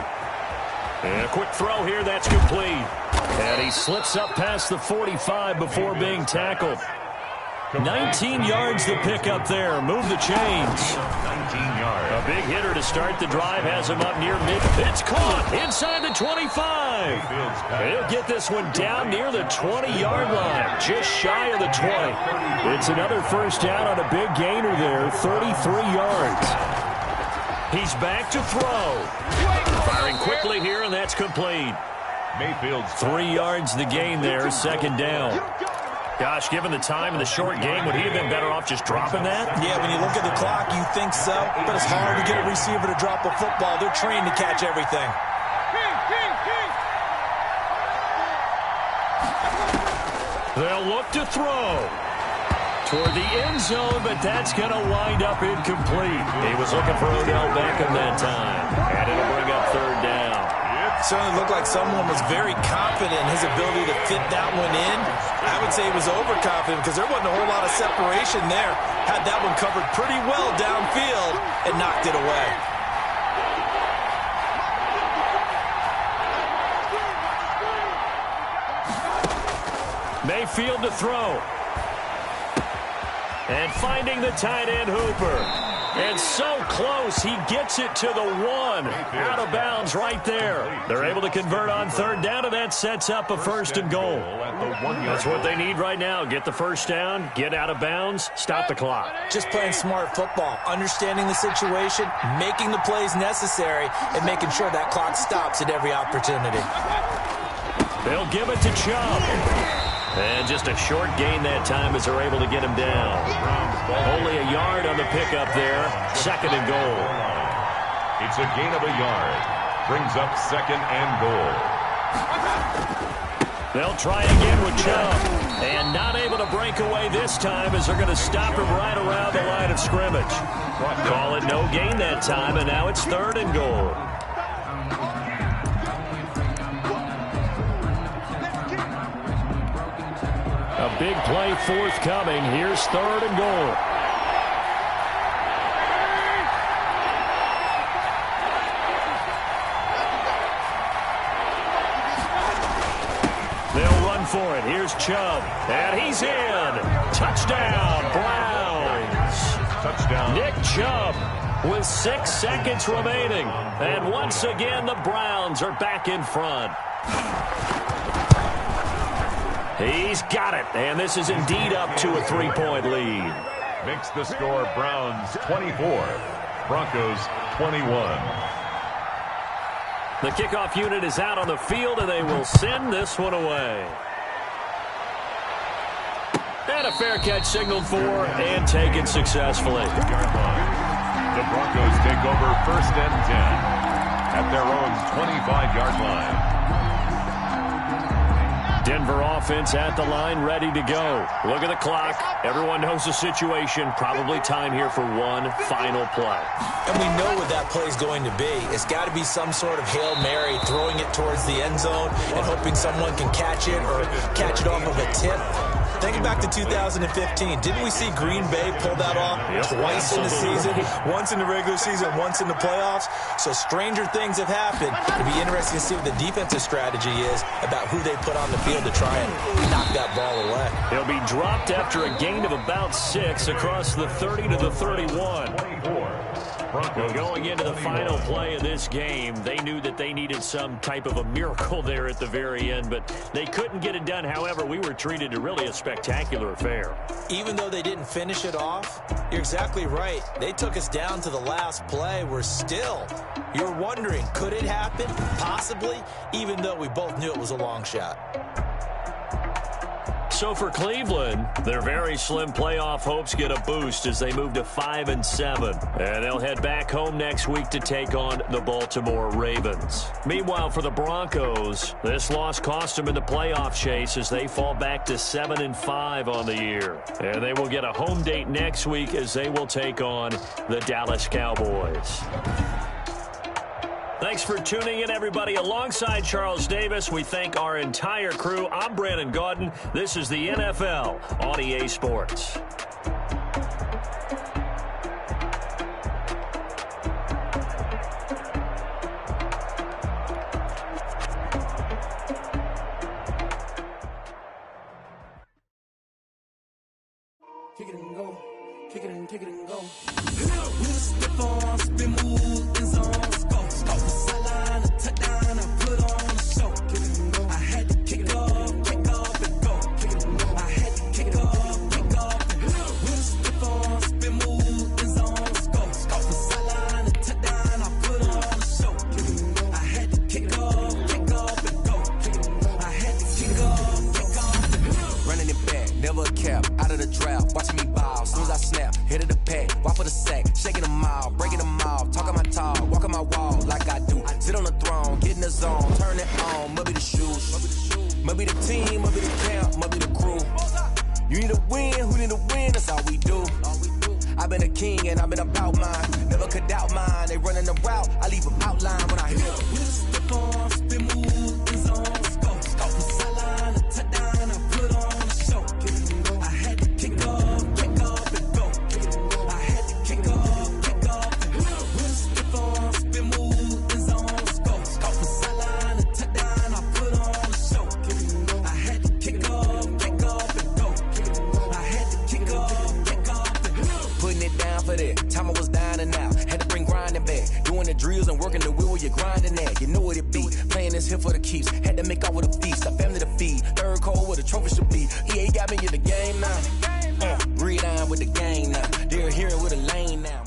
B: And a quick throw here, that's complete. And he slips up past the 45 before being tackled. 19 yards the pickup there. Move the chains.
D: 19 yards.
B: A big hitter to start the drive has him up near mid. It's caught inside the 25. He'll get this one down near the 20-yard line, just shy of the 20. It's another first down on a big gainer there, 33 yards. He's back to throw. Firing quickly here, and that's complete.
D: Mayfield's
B: 3 yards the gain there, second down. Gosh, given the time in the short game, would he have been better off just dropping that?
G: Yeah, when you look at the clock, you think so, but it's hard to get a receiver to drop a football. They're trained to catch everything.
B: They'll look to throw toward the end zone, but that's going to wind up incomplete. He was looking for Odell Beckham that time, and it'll bring up third down.
G: It certainly looked like someone was very confident in his ability to fit that one in. I would say he was overconfident because there wasn't a whole lot of separation there. Had that one covered pretty well downfield and knocked it away.
B: Mayfield to throw. And finding the tight end Hooper. And so close, he gets it to the 1. Out of bounds right there. They're able to convert on third down, and that sets up a 1st and goal. That's what they need right now. Get the first down, get out of bounds, stop the clock.
G: Just playing smart football, understanding the situation, making the plays necessary, and making sure that clock stops at every opportunity.
B: They'll give it to Chubb. And just a short gain that time as they're able to get him down. Only a yard on the pickup there. 2nd and goal.
D: It's a gain of a yard. Brings up 2nd and goal.
B: They'll try again with Chubb. And not able to break away this time as they're going to stop him right around the line of scrimmage. Call it no gain that time, and now it's 3rd and goal. A big play forthcoming. Here's 3rd and goal. They'll run for it. Here's Chubb. And he's in. Touchdown, Browns.
D: Touchdown.
B: Nick Chubb with 6 seconds remaining. And once again, the Browns are back in front. He's got it, and this is indeed up to a 3-point lead.
D: Makes the score Browns 24, Broncos 21.
B: The kickoff unit is out on the field, and they will send this one away. And a fair catch signaled for and taken successfully.
D: The Broncos take over 1st and 10 at their own 25-yard line.
B: Denver offense at the line, ready to go. Look at the clock. Everyone knows the situation. Probably time here for one final play.
G: And we know what that play is going to be. It's got to be some sort of Hail Mary, throwing it towards the end zone and hoping someone can catch it or catch it off of a tip. Thinking back to 2015, didn't we see Green Bay pull that off twice in the season? Once in the regular season, once in the playoffs. So stranger things have happened. It'll be interesting to see what the defensive strategy is about who they put on the field to try and knock that ball away.
B: He'll be dropped after a gain of about 6 across the 30 to the 31. Well, going into the final play of this game, they knew that they needed some type of a miracle there at the very end, but they couldn't get it done. However, we were treated to really a spectacular affair.
G: Even though they didn't finish it off, you're exactly right. They took us down to the last play. You're wondering, could it happen? Possibly, even though we both knew it was a long shot.
B: So for Cleveland, their very slim playoff hopes get a boost as they move to 5-7. And they'll head back home next week to take on the Baltimore Ravens. Meanwhile, for the Broncos, this loss cost them in the playoff chase as they fall back to 7-5 on the year. And they will get a home date next week as they will take on the Dallas Cowboys. Thanks for tuning in, everybody. Alongside Charles Davis, we thank our entire crew. I'm Brandon Gaudin. This is the NFL on EA Sports.
F: Kick it and go. Kick it and kick it and go. We'll step on, spin, move, and zone. Watching me ball, soon as I snap, hit of the pack, walk for the sack, shaking them all, breaking them all, talking my talk, walking my wall like I do, sit on the throne, get in the zone, turn it on, must be the shoes, must be the team, must be the camp, must be the crew. You need a win, who need a win, that's all we do. I've been a king and I've been about mine, never could doubt mine, they running the route, I leave them outline when I hit them. We'll step on, spin, move, and zone, go from sideline to touchdown, I put on a show. Drills and working the wheel, you're grinding that. You know what it be. Playing this here for the keeps. Had to make out with a feast. A family to feed. Third cold where the trophy should be. EA got me in the game now. Read on with the game now. They're here with a lane now.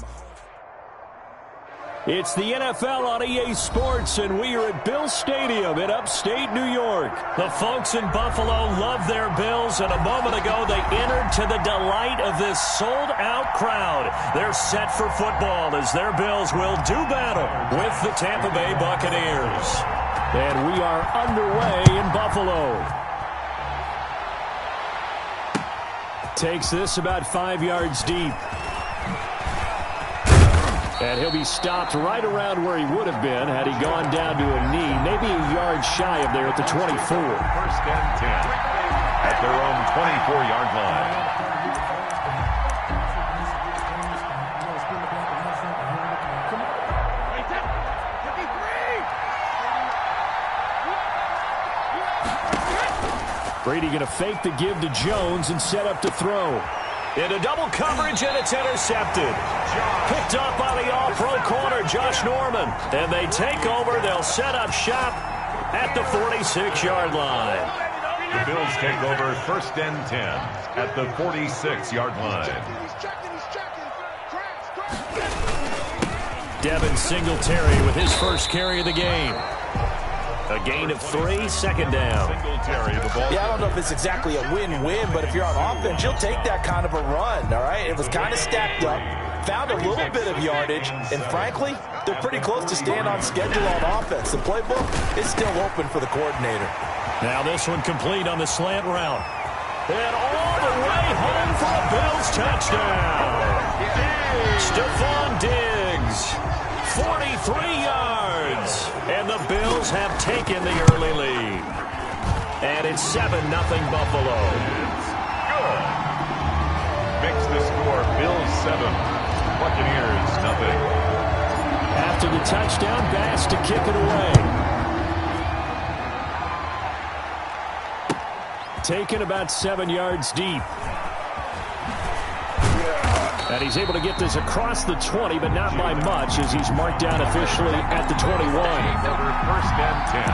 B: It's the NFL on EA Sports, and we are at Bill Stadium in upstate New York. The folks in Buffalo love their Bills, and a moment ago they entered to the delight of this sold-out crowd. They're set for football as their Bills will do battle with the Tampa Bay Buccaneers. And we are underway in Buffalo. Takes this about 5 yards deep. And he'll be stopped right around where he would have been had he gone down to a knee, maybe a yard shy of there at the 24.
D: 1st and 10 at their own 24-yard line.
B: Brady going to fake the give to Jones and set up to throw. Into double coverage, and it's intercepted. Picked up by the all-pro corner, Josh Norman. And they take over. They'll set up shop at the 46-yard line.
D: The Bills take over 1st and 10 at the 46-yard line.
B: Devin Singletary with his first carry of the game. A gain of 3, second down.
C: Yeah, I don't know if it's exactly a win-win, but if you're on offense, you'll take that kind of a run, all right? It was kind of stacked up, found a little bit of yardage, and frankly, they're pretty close to staying on schedule on offense. The playbook is still open for the coordinator.
B: Now this one complete on the slant route. And all the way home for a Bills touchdown. Stephon Diggs, 43 yards. And the Bills have taken the early lead. And it's 7-0 Buffalo.
D: Good. Makes the score Bills 7, Buccaneers nothing.
B: After the touchdown, Bass to kick it away. Taken about 7 yards deep. And he's able to get this across the 20, but not by much, as he's marked down officially at the 21.
D: First and 10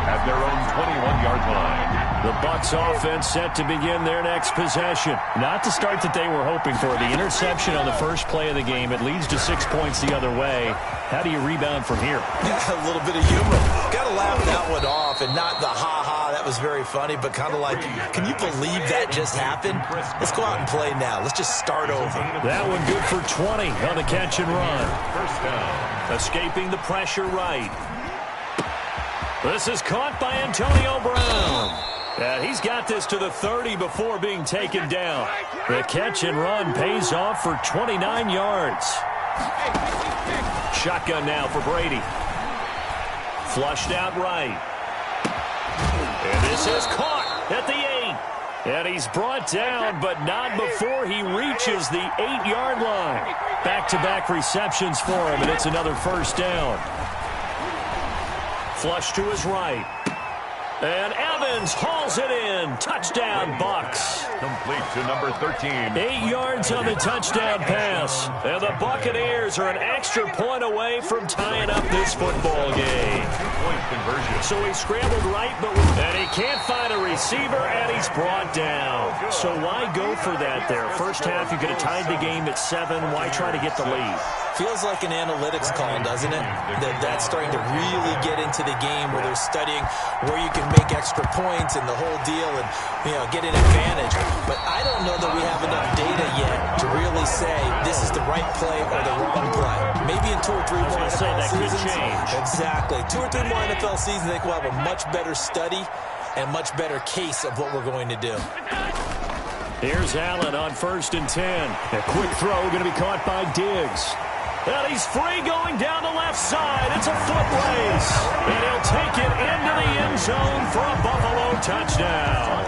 D: at their own 21-yard line.
B: The Bucs offense set to begin their next possession. Not the start that they were hoping for. The interception on the first play of the game. It leads to 6 points the other way. How do you rebound from here?
C: Yeah, a little bit of humor. Got to laugh that one off, and not the ha-ha, that was very funny, but kind of like, can you believe that just happened? Let's go out and play now. Let's just start over.
B: That one good for 20 on the catch and run.
D: First down.
B: Escaping the pressure right. This is caught by Antonio Brown. And he's got this to the 30 before being taken down. The catch and run pays off for 29 yards. Shotgun now for Brady. Flushed out right. And this is caught at the 8. And he's brought down, but not before he reaches the 8-yard line. Back-to-back receptions for him, and it's another first down. Flush to his right. And Evans hauls it in. Touchdown, Bucs.
D: Complete to number 13.
B: 8 yards on the touchdown pass. And the Buccaneers are an extra point away from tying up this football game.
D: Two-point conversion.
B: So he scrambled right, and he can't find a receiver, and he's brought down. So why go for that there? First half, you could have tied the game at 7. Why try to get the lead?
C: Feels like an analytics call, doesn't it? That's starting to really get into the game where they're studying where you can make extra points and the whole deal and, get an advantage. But I don't know that we have enough data yet to really say this is the right play or the wrong play. Maybe in 2 or 3 more NFL seasons. Exactly. 2 or 3 more NFL seasons, I think we'll have a much better study and much better case of what we're going to do.
B: Here's Allen on 1st and 10. A quick throw going to be caught by Diggs. And he's free going down the left side. It's a foot race. And he'll take it into the end zone for a Buffalo touchdown.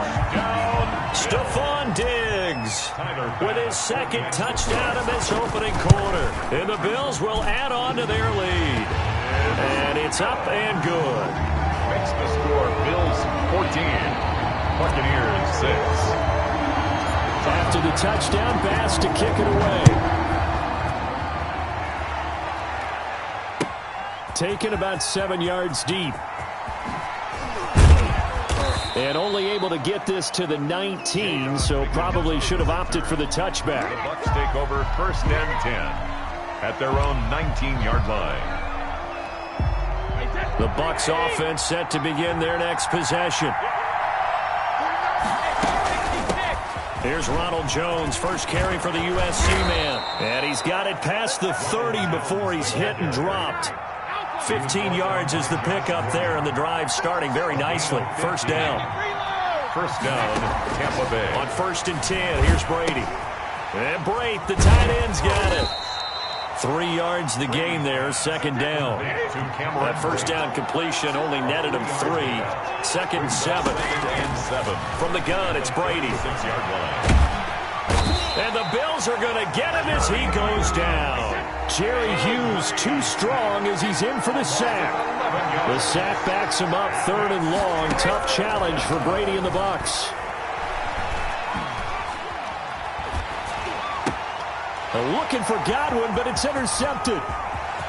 B: Stephon Diggs with his second touchdown of this opening quarter. And the Bills will add on to their lead. And it's up and good.
D: Makes the score Bills 14, Buccaneers 6.
B: After the touchdown, Bass to kick it away. Taken about 7 yards deep. And only able to get this to the 19, so probably should have opted for the touchback.
D: The Bucs take over 1st and 10 at their own 19-yard line.
B: The Bucs offense set to begin their next possession. Here's Ronald Jones, first carry for the USC man. And he's got it past the 30 before he's hit and dropped. 15 yards is the pickup there, and the drive starting very nicely. First down.
D: First down, Tampa Bay.
B: On 1st and 10, here's Brady. And Brate, the tight end's got it. 3 yards the game there, second down. That first down completion only netted him 3. 2nd and 7. From the gun, it's Brady.
D: 6-yard line.
B: And the Bills are going to get him as he goes down. Jerry Hughes too strong as he's in for the sack. The sack backs him up 3rd and long. Tough challenge for Brady and the Bucs. Looking for Godwin, but it's intercepted.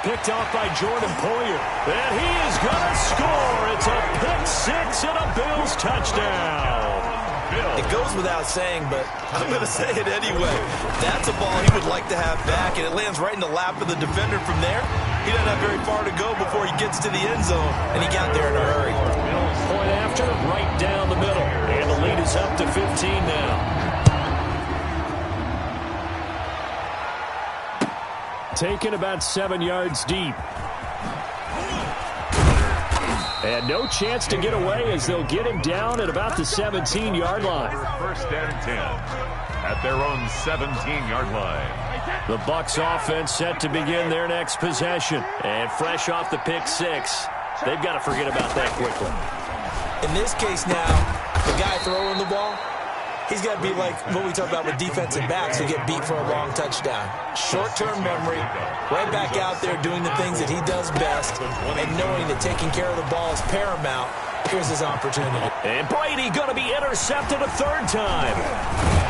B: Picked off by Jordan Poyer. And he is going to score. It's a pick 6 and a Bills touchdown.
D: Bills.
G: It goes without saying, but I'm going to say it anyway. That's a ball he would like to have back, and it lands right in the lap of the defender from there. He doesn't have very far to go before he gets to the end zone, and he got there in a hurry.
B: Point after, right down the middle. And the lead is up to 15 now. Taken about 7 yards deep. And no chance to get away as they'll get him down at about the 17-yard line.
D: First and 10 at their own 17-yard line.
B: The Bucs offense set to begin their next possession. And fresh off the pick six, they've got to forget about that quickly.
G: In this case now, the guy throwing the ball, he's got to be like what we talk about with defensive backs who get beat for a long touchdown. Short-term memory, right back out there doing the things that he does best, and knowing that taking care of the ball is paramount. Here's his opportunity.
B: And Brady going to be intercepted a third time.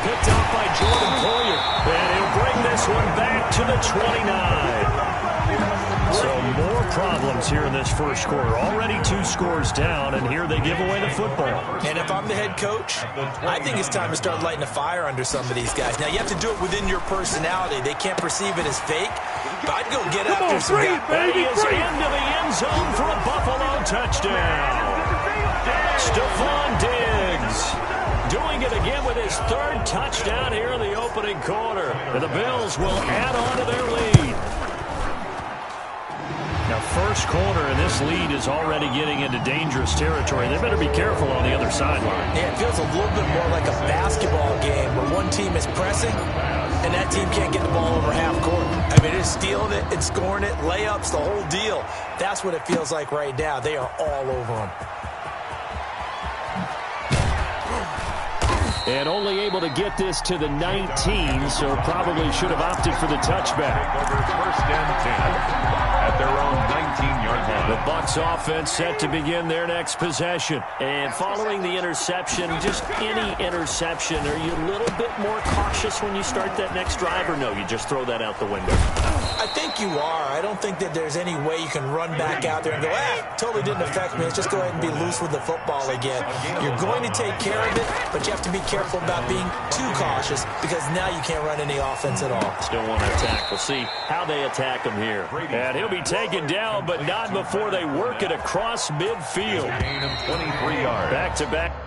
B: Picked off by Jordan Poyer. And he'll bring this one back to the 29. So more problems here in this first quarter. Already 2 scores down, and here they give away the football.
G: And if I'm the head coach, I think it's time to start lighting a fire under some of these guys. Now, you have to do it within your personality. They can't perceive it as fake, but I'd go get after some guys.
B: And he is into the end zone for a Buffalo touchdown. Stephon Diggs doing it again with his 3rd touchdown here in the opening quarter. And the Bills will add on to their lead. Now, first quarter, and this lead is already getting into dangerous territory. They better be careful on the other sideline.
G: Yeah, it feels a little bit more like a basketball game where one team is pressing and that team can't get the ball over half court. I mean, it's stealing it, it's scoring it, layups, the whole deal. That's what it feels like right now. They are all over them.
B: And only able to get this to the 19, so probably should have opted for the touchback.
D: First and 10 at their own 19-yard line.
B: The Bucs offense set to begin their next possession. And following the interception, just any interception, are you a little bit more cautious when you start that next drive, or no, you just throw that out the window?
G: I think you are. I don't think that there's any way you can run back out there and go, totally didn't affect me. Let's just go ahead and be loose with the football again. You're going to take care of it, but you have to be careful about being too cautious because now you can't run any offense at all.
B: Still want to attack. We'll see how they attack him here. And he'll be taken down, but not before they work it across midfield.
D: Gain of 23 yards.
B: Back-to-back.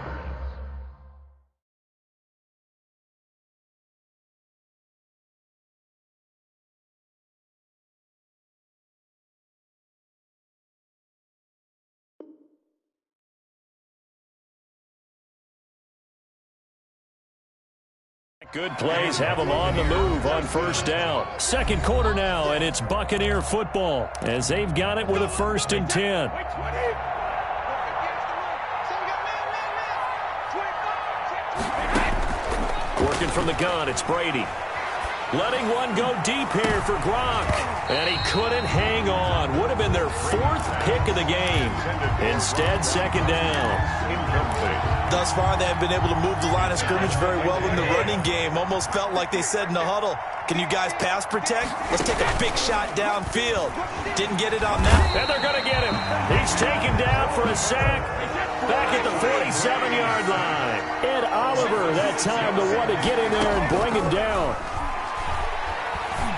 B: Good plays have them on the move on first down. Second quarter now, and it's Buccaneer football as they've got it with a 1st and 10. Working from the gun, it's Brady. Letting one go deep here for Gronk. And he couldn't hang on. Would have been their 4th pick of the game. Instead, second down.
G: Thus far, they have been able to move the line of scrimmage very well in the running game. Almost felt like they said in the huddle, can you guys pass protect? Let's take a big shot downfield. Didn't get it on that.
B: And they're going to get him. He's taken down for a sack. Back at the 47-yard line. Ed Oliver, that time, the one to get in there and bring him down.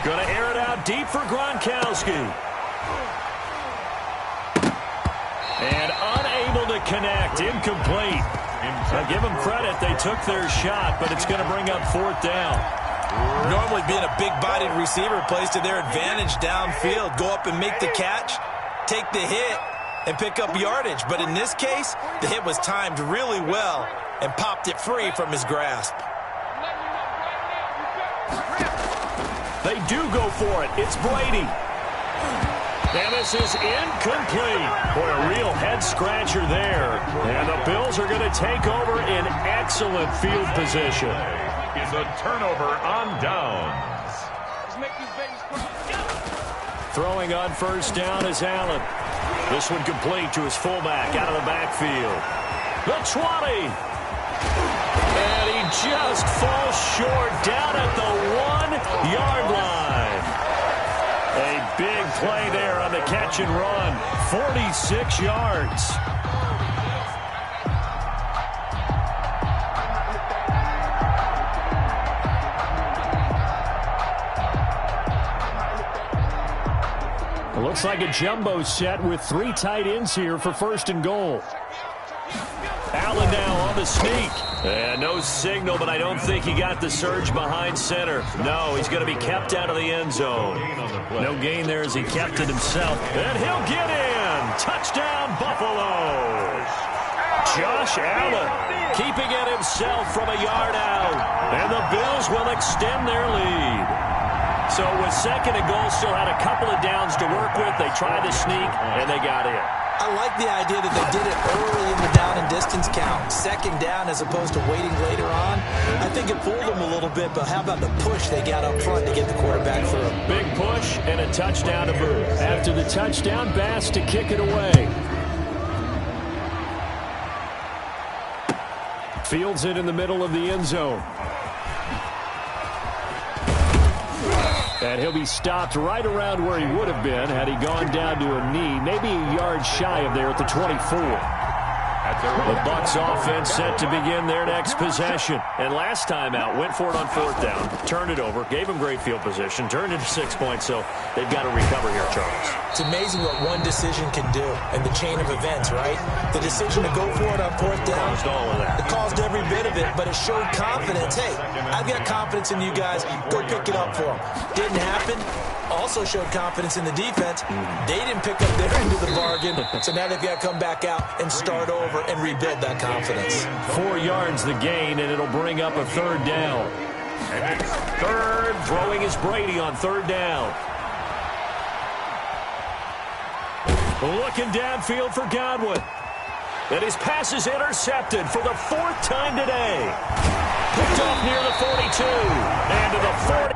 B: Going to air it out deep for Gronkowski. And unable to connect. Incomplete. I give them credit. They took their shot, but it's going to bring up 4th down.
G: Normally being a big-bodied receiver plays to their advantage downfield. Go up and make the catch, take the hit, and pick up yardage. But in this case, the hit was timed really well and popped it free from his grasp.
B: They do go for it. It's Brady. And this is incomplete. Boy, a real head-scratcher there. And the Bills are going to take over in excellent field position.
D: Is a turnover on downs.
B: Throwing on first down is Allen. This one complete to his fullback out of the backfield. The 20. And he just falls short down at the 1-yard line. A big play there on the catch and run. 46 yards. Looks like a jumbo set with 3 tight ends here for 1st and goal. Allen now on the sneak. And no signal, but I don't think he got the surge behind center. No, he's going to be kept out of the end zone. No gain there as he kept it himself. And he'll get in. Touchdown, Buffalo. Josh Allen keeping it himself from a yard out. And the Bills will extend their lead. So with 2nd and goal, still had a couple of downs to work with. They tried the sneak, and they got in.
G: I like the idea that they did it early in the down and distance count. 2nd down as opposed to waiting later on. I think it fooled them a little bit, but how about the push they got up front to get the quarterback through?
B: Big push and a touchdown to boot. After the touchdown, Bass to kick it away. Fields it in the middle of the end zone. And he'll be stopped right around where he would have been had he gone down to a knee, maybe a yard shy of there at the 24. The Bucs offense set to begin their next possession. And last time out, went for it on 4th down, turned it over, gave him great field position, turned into 6 points, so they've got to recover here, Charles.
G: It's amazing what one decision can do in the chain of events, right? The decision to go for it on 4th down.
B: Caused all of that.
G: It caused every bit of it, but it showed confidence. Hey, I've got confidence in you guys. Go pick it up for them. Didn't happen. Also showed confidence in the defense. They didn't pick up their end of the bargain, so now they've got to come back out and start over and rebuild that confidence.
B: 4 yards the gain, and it'll bring up a 3rd down. And it's 3rd, throwing is Brady on 3rd down. Looking downfield for Godwin. And his pass is intercepted for the 4th time today. Picked off near the 42 and to the 40.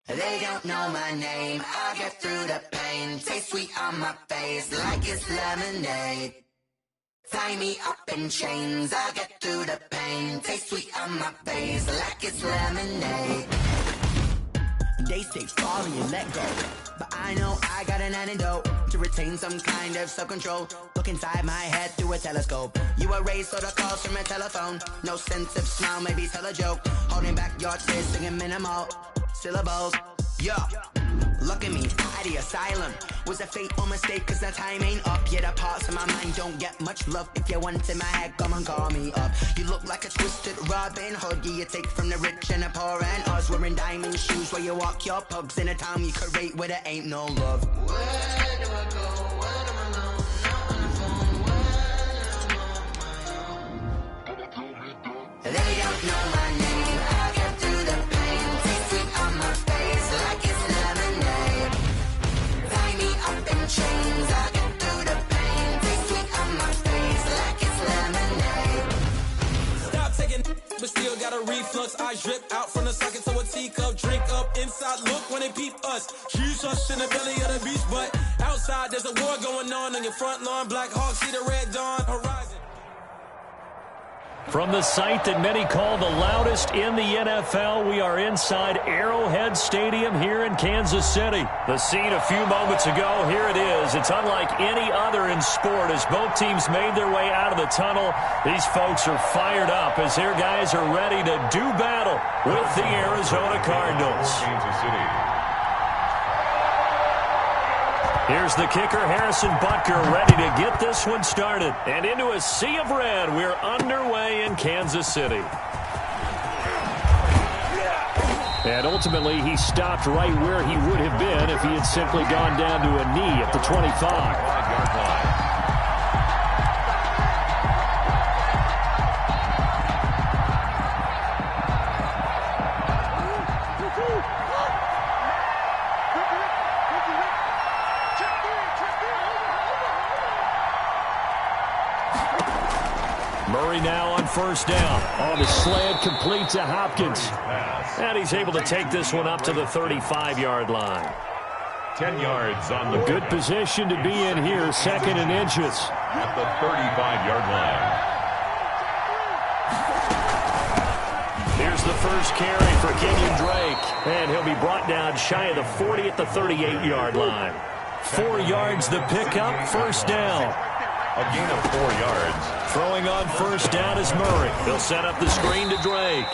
H: They don't know my name, I'll get through the pain. Taste sweet on my face like it's lemonade. Tie me up in chains, I'll get through the pain. Taste sweet on my face like it's lemonade. They say follow you, let go, but I know I got an antidote to retain some kind of self-control. Look inside my head through a telescope. You erase all the calls from a telephone. No sense of smile, maybe tell a joke. Holding back your tears, singing minimal syllables. Yo, look at me, at the asylum. Was a fate or mistake, cause the time ain't up. Yeah, the parts of my mind don't get much love. If you want in my head, come and call me up. You look like a twisted Robin Hood. Yeah, you take from the rich and the poor and us. Wearing diamond shoes where you walk your pugs in a town you create where there ain't no love. Where do I go? When I'm alone, not on the phone, when I'm on my own. They don't know my name, I'll get through the pain. Taste sweet on my face like it's lemonade. Tie me up in chains, I'll get through the pain. Taste sweet on my face like it's lemonade.
F: Stop taking, but still got a reflux. I drip out from the socket to a teacup. Drink up inside, look when they peep us. Shoes us in the belly of the beach, but outside there's a war going on your front lawn. Black Hawk see the red dawn horizon.
B: From the site that many call the loudest in the NFL, we are inside Arrowhead Stadium here in Kansas City. The scene a few moments ago, here it is. It's unlike any other in sport as both teams made their way out of the tunnel. These folks are fired up as their guys are ready to do battle with the Arizona Cardinals.
D: Kansas City.
B: Here's the kicker, Harrison Butker, ready to get this one started. And into a sea of red, we're underway in Kansas City. And ultimately, he stopped right where he would have been if he had simply gone down to a knee at the 25.
D: 5-yard line.
B: Murray now on first down. On the slant, complete to Hopkins. And he's able to take this one up to the 35-yard line.
D: 10 yards on the
B: Good position to be in here, 2nd and inches.
D: at the 35-yard line.
B: Here's the first carry for Kenyon Drake. And he'll be brought down shy of the 40 at the 38-yard line. 4 yards the pickup, first down.
D: A gain of 4 yards.
B: Throwing on first down is Murray. He'll set up the screen to Drake.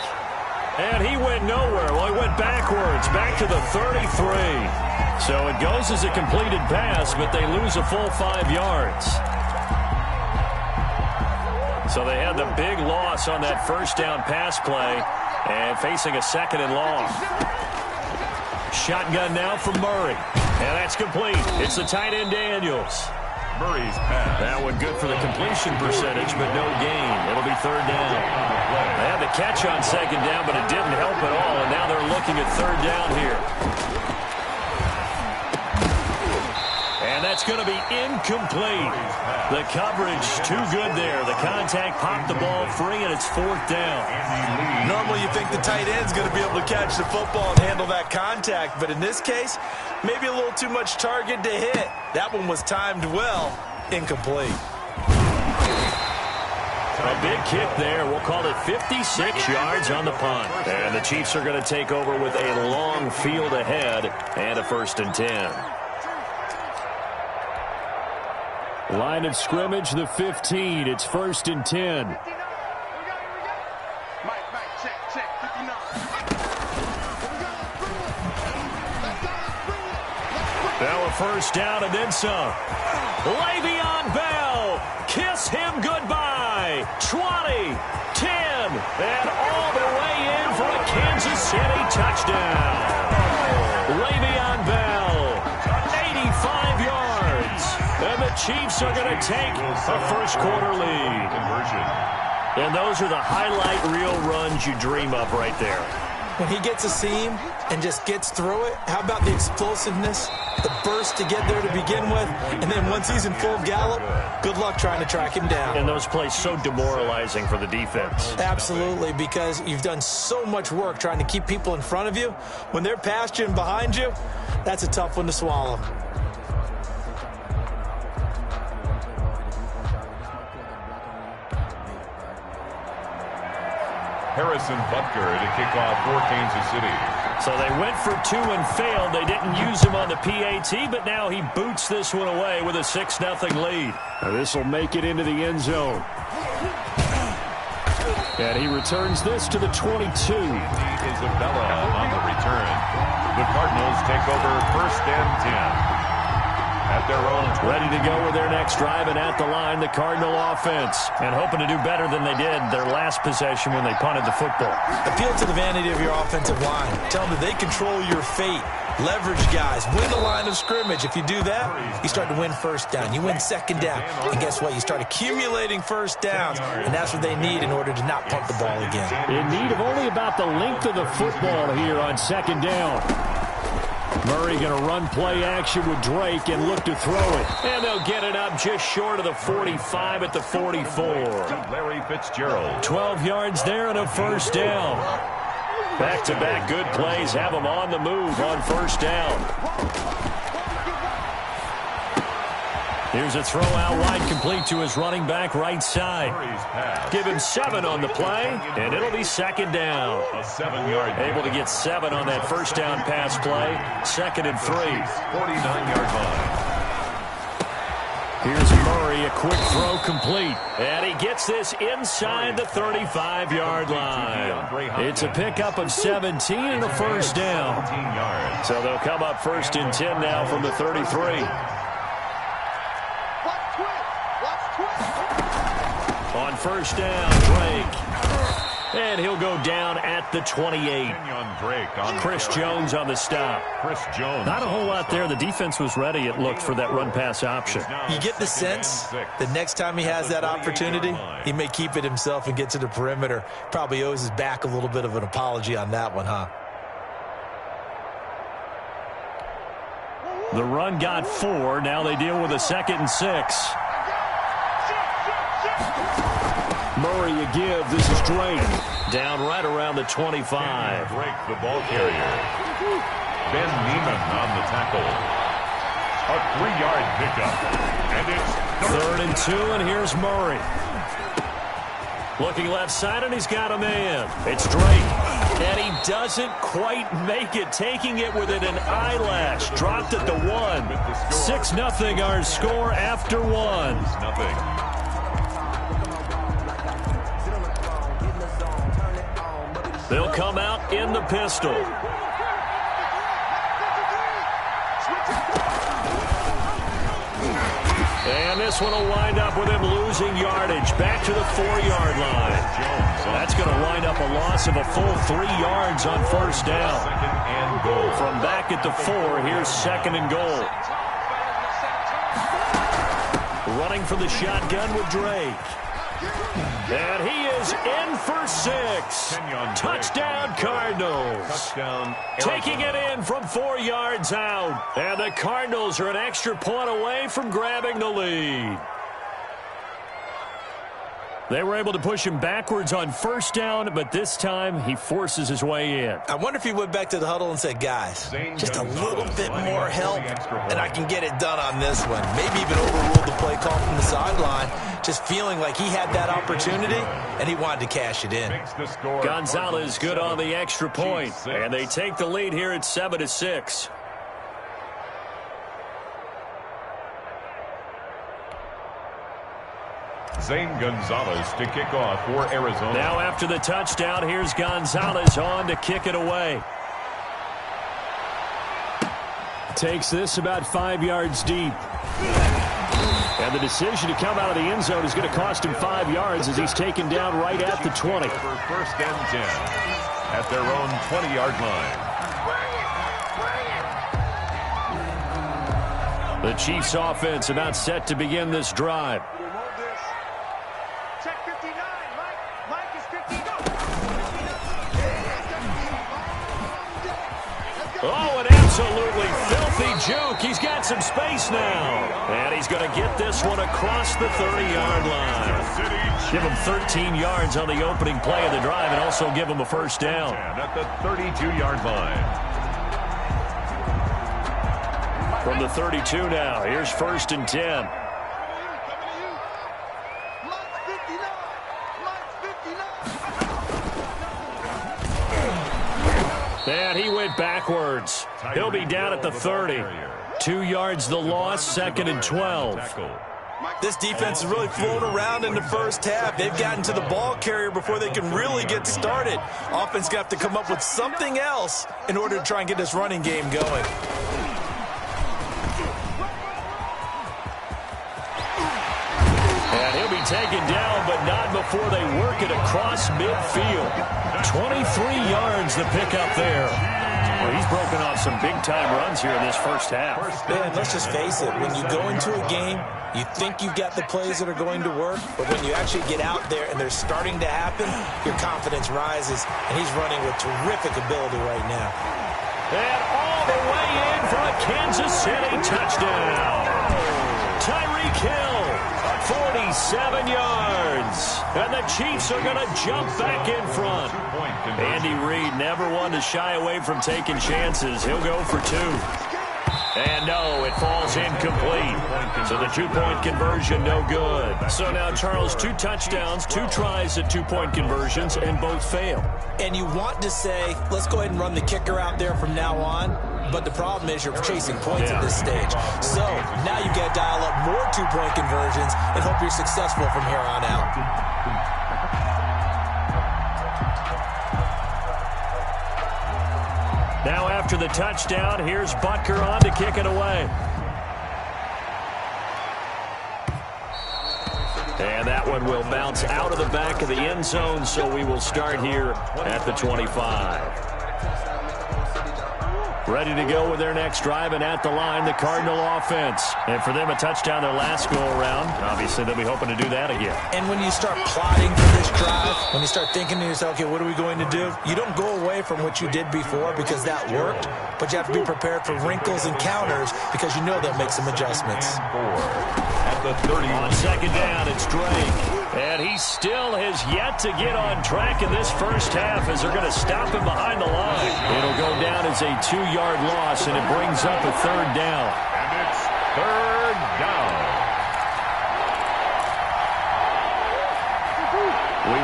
B: And he went nowhere. Well, he went backwards, back to the 33. So it goes as a completed pass, but they lose a full 5 yards. So they had the big loss on that first down pass play and facing a 2nd and long. Shotgun now from Murray. And that's complete. It's the tight end Daniels.
D: Murray's pass.
B: That one good for the completion percentage, but no gain. It'll be 3rd down. They had the catch on 2nd down, but it didn't help at all, and now they're looking at 3rd down here. And that's going to be incomplete. The coverage too good there. The contact popped the ball free, and it's 4th down.
G: Normally you think the tight end's going to be able to catch the football and handle that contact, but in this case, maybe a little too much target to hit. That one was timed well. Incomplete.
B: A big kick there. We'll call it 56 yards on the punt. And the Chiefs are going to take over with a long field ahead and a 1st and 10. Line of scrimmage, the 15. It's 1st and 10. Now a first down and then some. Le'Veon Bell, kiss him goodbye. 20, 10, and all the way in for a Kansas City touchdown. Le'Veon Bell, 85 yards. And the Chiefs are going to take a first-quarter lead. And those are the highlight reel runs you dream of right there.
G: When he gets a seam and just gets through it, how about the explosiveness, the burst to get there to begin with, and then once he's in full gallop, good luck trying to track him down.
B: And those plays so demoralizing for the defense.
G: Absolutely, because you've done so much work trying to keep people in front of you. When they're past you and behind you, that's a tough one to swallow.
D: Harrison Butker to kick off for Kansas City.
B: So they went for 2 and failed. They didn't use him on the PAT, but now he boots this one away with a 6-0 lead. This will make it into the end zone. And he returns this to the 22.
D: Isabella on the return. The Cardinals take over 1st and 10. At their own 20.
B: Ready to go with their next drive, and at the line, the Cardinal offense. And hoping to do better than they did their last possession when they punted the football.
G: Appeal to the vanity of your offensive line. Tell them that they control your fate. Leverage guys. Win the line of scrimmage. If you do that, you start to win first down. You win 2nd down. And guess what? You start accumulating first downs. And that's what they need in order to not punt the ball again.
B: In need of only about the length of the football here on 2nd down. Murray going to run play action with Drake and look to throw it. And they'll get it up just short of the 45 at the 44.
D: Larry Fitzgerald.
B: 12 yards there and a first down. Back-to-back good plays have them on the move on first down. Here's a throw out wide, complete to his running back right side. Give him 7 on the play, and it'll be 2nd down.
D: A 7-yard.
B: Able to get 7 on that first down pass play. 2nd and 3.
D: 49-yard line.
B: Here's Murray, a quick throw complete. And he gets this inside the 35-yard line. It's a pickup of 17 and a first down. So they'll come up 1st and 10 now from the 33. On first down, Drake. And he'll go down at the 28. Chris Jones on the stop.
D: Chris Jones.
B: Not a whole lot there. The defense was ready, it looked, for that run-pass option.
G: You get the sense the next time he has that opportunity, he may keep it himself and get to the perimeter. Probably owes his back a little bit of an apology on that one, huh?
B: The run got 4. Now they deal with a 2nd and 6. Murray a give. This is Drake. Down right around the 25.
D: Drake, the ball carrier. Ben Neiman on the tackle. A 3-yard pickup. And it's
B: 3rd and 2, and here's Murray. Looking left side, and he's got a man. It's Drake. And he doesn't quite make it, taking it within an eyelash. Dropped at the 1. 6-0 our score after 1. They'll come out in the pistol. And this one will wind up with him losing yardage. Back to the 4-yard line. That's going to wind up a loss of a full 3 yards on first down. From back at the 4, here's 2nd and goal. Running for the shotgun with Drake. And he is in for 6. Touchdown, Cardinals. Taking it in from 4 yards out. And the Cardinals are an extra point away from grabbing the lead. They were able to push him backwards on first down, but this time he forces his way in.
G: I wonder if he went back to the huddle and said, guys, just a little bit more help, and I can get it done on this one. Maybe even overruled the play call from the sideline, just feeling like he had that opportunity, and he wanted to cash it in.
B: Gonzalez good on the extra point, and they take the lead here at 7-6.
D: Zane Gonzalez to kick off for Arizona.
B: Now after the touchdown, here's Gonzalez on to kick it away. Takes this about 5 yards deep. And the decision to come out of the end zone is going to cost him 5 yards as he's taken down right at the 20.
D: First and 10 at their own 20-yard line.
B: The Chiefs offense about set to begin this drive. Oh, an absolutely filthy juke. He's got some space now. And he's going to get this one across the 30-yard line. Give him 13 yards on the opening play of the drive and also give him a first down.
D: At the 32-yard line.
B: From the 32 now, here's 1st and 10. And he went backwards. He'll be down at the 30. 2 yards the loss, 2nd and 12.
G: This defense is really flown around in the first half. They've gotten to the ball carrier before they can really get started. Offense got to come up with something else in order to try and get this running game going.
B: And he'll be taken down, but not before they work it across midfield. 23 yards the pickup there. Well, he's broken off some big-time runs here in this first half.
G: Man, let's just face it. When you go into a game, you think you've got the plays that are going to work, but when you actually get out there and they're starting to happen, your confidence rises, and he's running with terrific ability right now.
B: And all the way in for a Kansas City touchdown. Tyreek Hill, 47 yards. And the Chiefs are going to jump back in front. Andy Reid never one to shy away from taking chances. He'll go for 2. And no, it falls incomplete. So the 2-point conversion, no good. So now, Charles, 2 touchdowns, 2 tries at 2-point conversions, and both fail.
G: And you want to say, let's go ahead and run the kicker out there from now on. But the problem is you're chasing points at this stage. So now you've got to dial up more 2-point conversions and hope you're successful from here on out.
B: Now after the touchdown, here's Butker on to kick it away. And that one will bounce out of the back of the end zone, so we will start here at the 25. Ready to go with their next drive, and at the line, the Cardinal offense. And for them, a touchdown their last go-around. Obviously, they'll be hoping to do that again.
G: And when you start plotting for this drive, when you start thinking to yourself, okay, what are we going to do? You don't go away from what you did before because that worked, but you have to be prepared for wrinkles and counters because you know they'll make some adjustments.
D: At the 30.
B: On second down, it's Drake. And he still has yet to get on track in this first half as they're going to stop him behind the line. It'll go down as a 2-yard loss, and it brings up a 3rd down.
D: And it's 3rd down.
B: We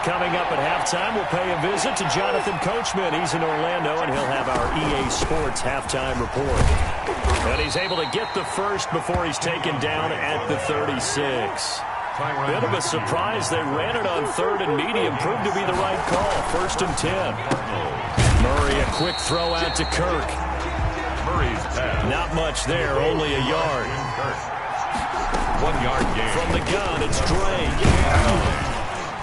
B: Coming up at halftime, we'll pay a visit to Jonathan Coachman. He's in Orlando, and he'll have our EA Sports halftime report. And he's able to get the first before he's taken down at the 36. Bit of a surprise. They ran it on 3rd and medium. Proved to be the right call. 1st and 10. Murray, a quick throw out to Kirk.
D: Murray's pass.
B: Not much there, only a yard.
D: 1 yard gain.
B: From the gun, it's Drake.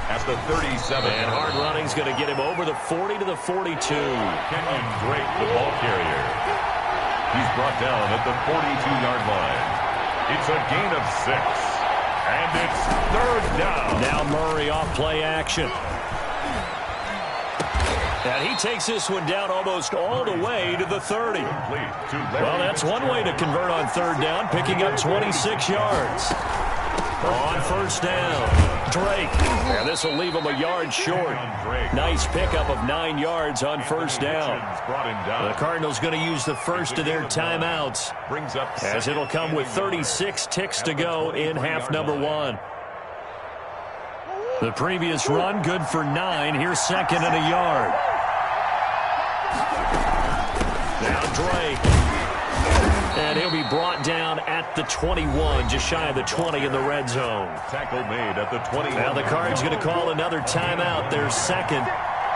D: At the 37.
B: And hard running's going to get him over the 40 to the 42.
D: Kenyon Drake, the ball carrier. He's brought down at the 42-yard line. It's a gain of 6. And it's 3rd down.
B: Now Murray off play action. And he takes this one down almost all the way to the 30. Well, that's one way to convert on 3rd down, picking up 26 yards. On 1st down, Drake. And this will leave him a yard short. Nice pickup of 9 yards on 1st down. The Cardinals going to use the first of their timeouts, as it'll come with 36 ticks to go in half number 1. The previous run good for 9. Here's 2nd and a yard. Now Drake. And he'll be brought down at the 21, just shy of the 20 in the red zone.
D: Tackle made at the 20.
B: Now the Cards going to call another timeout, their 2nd,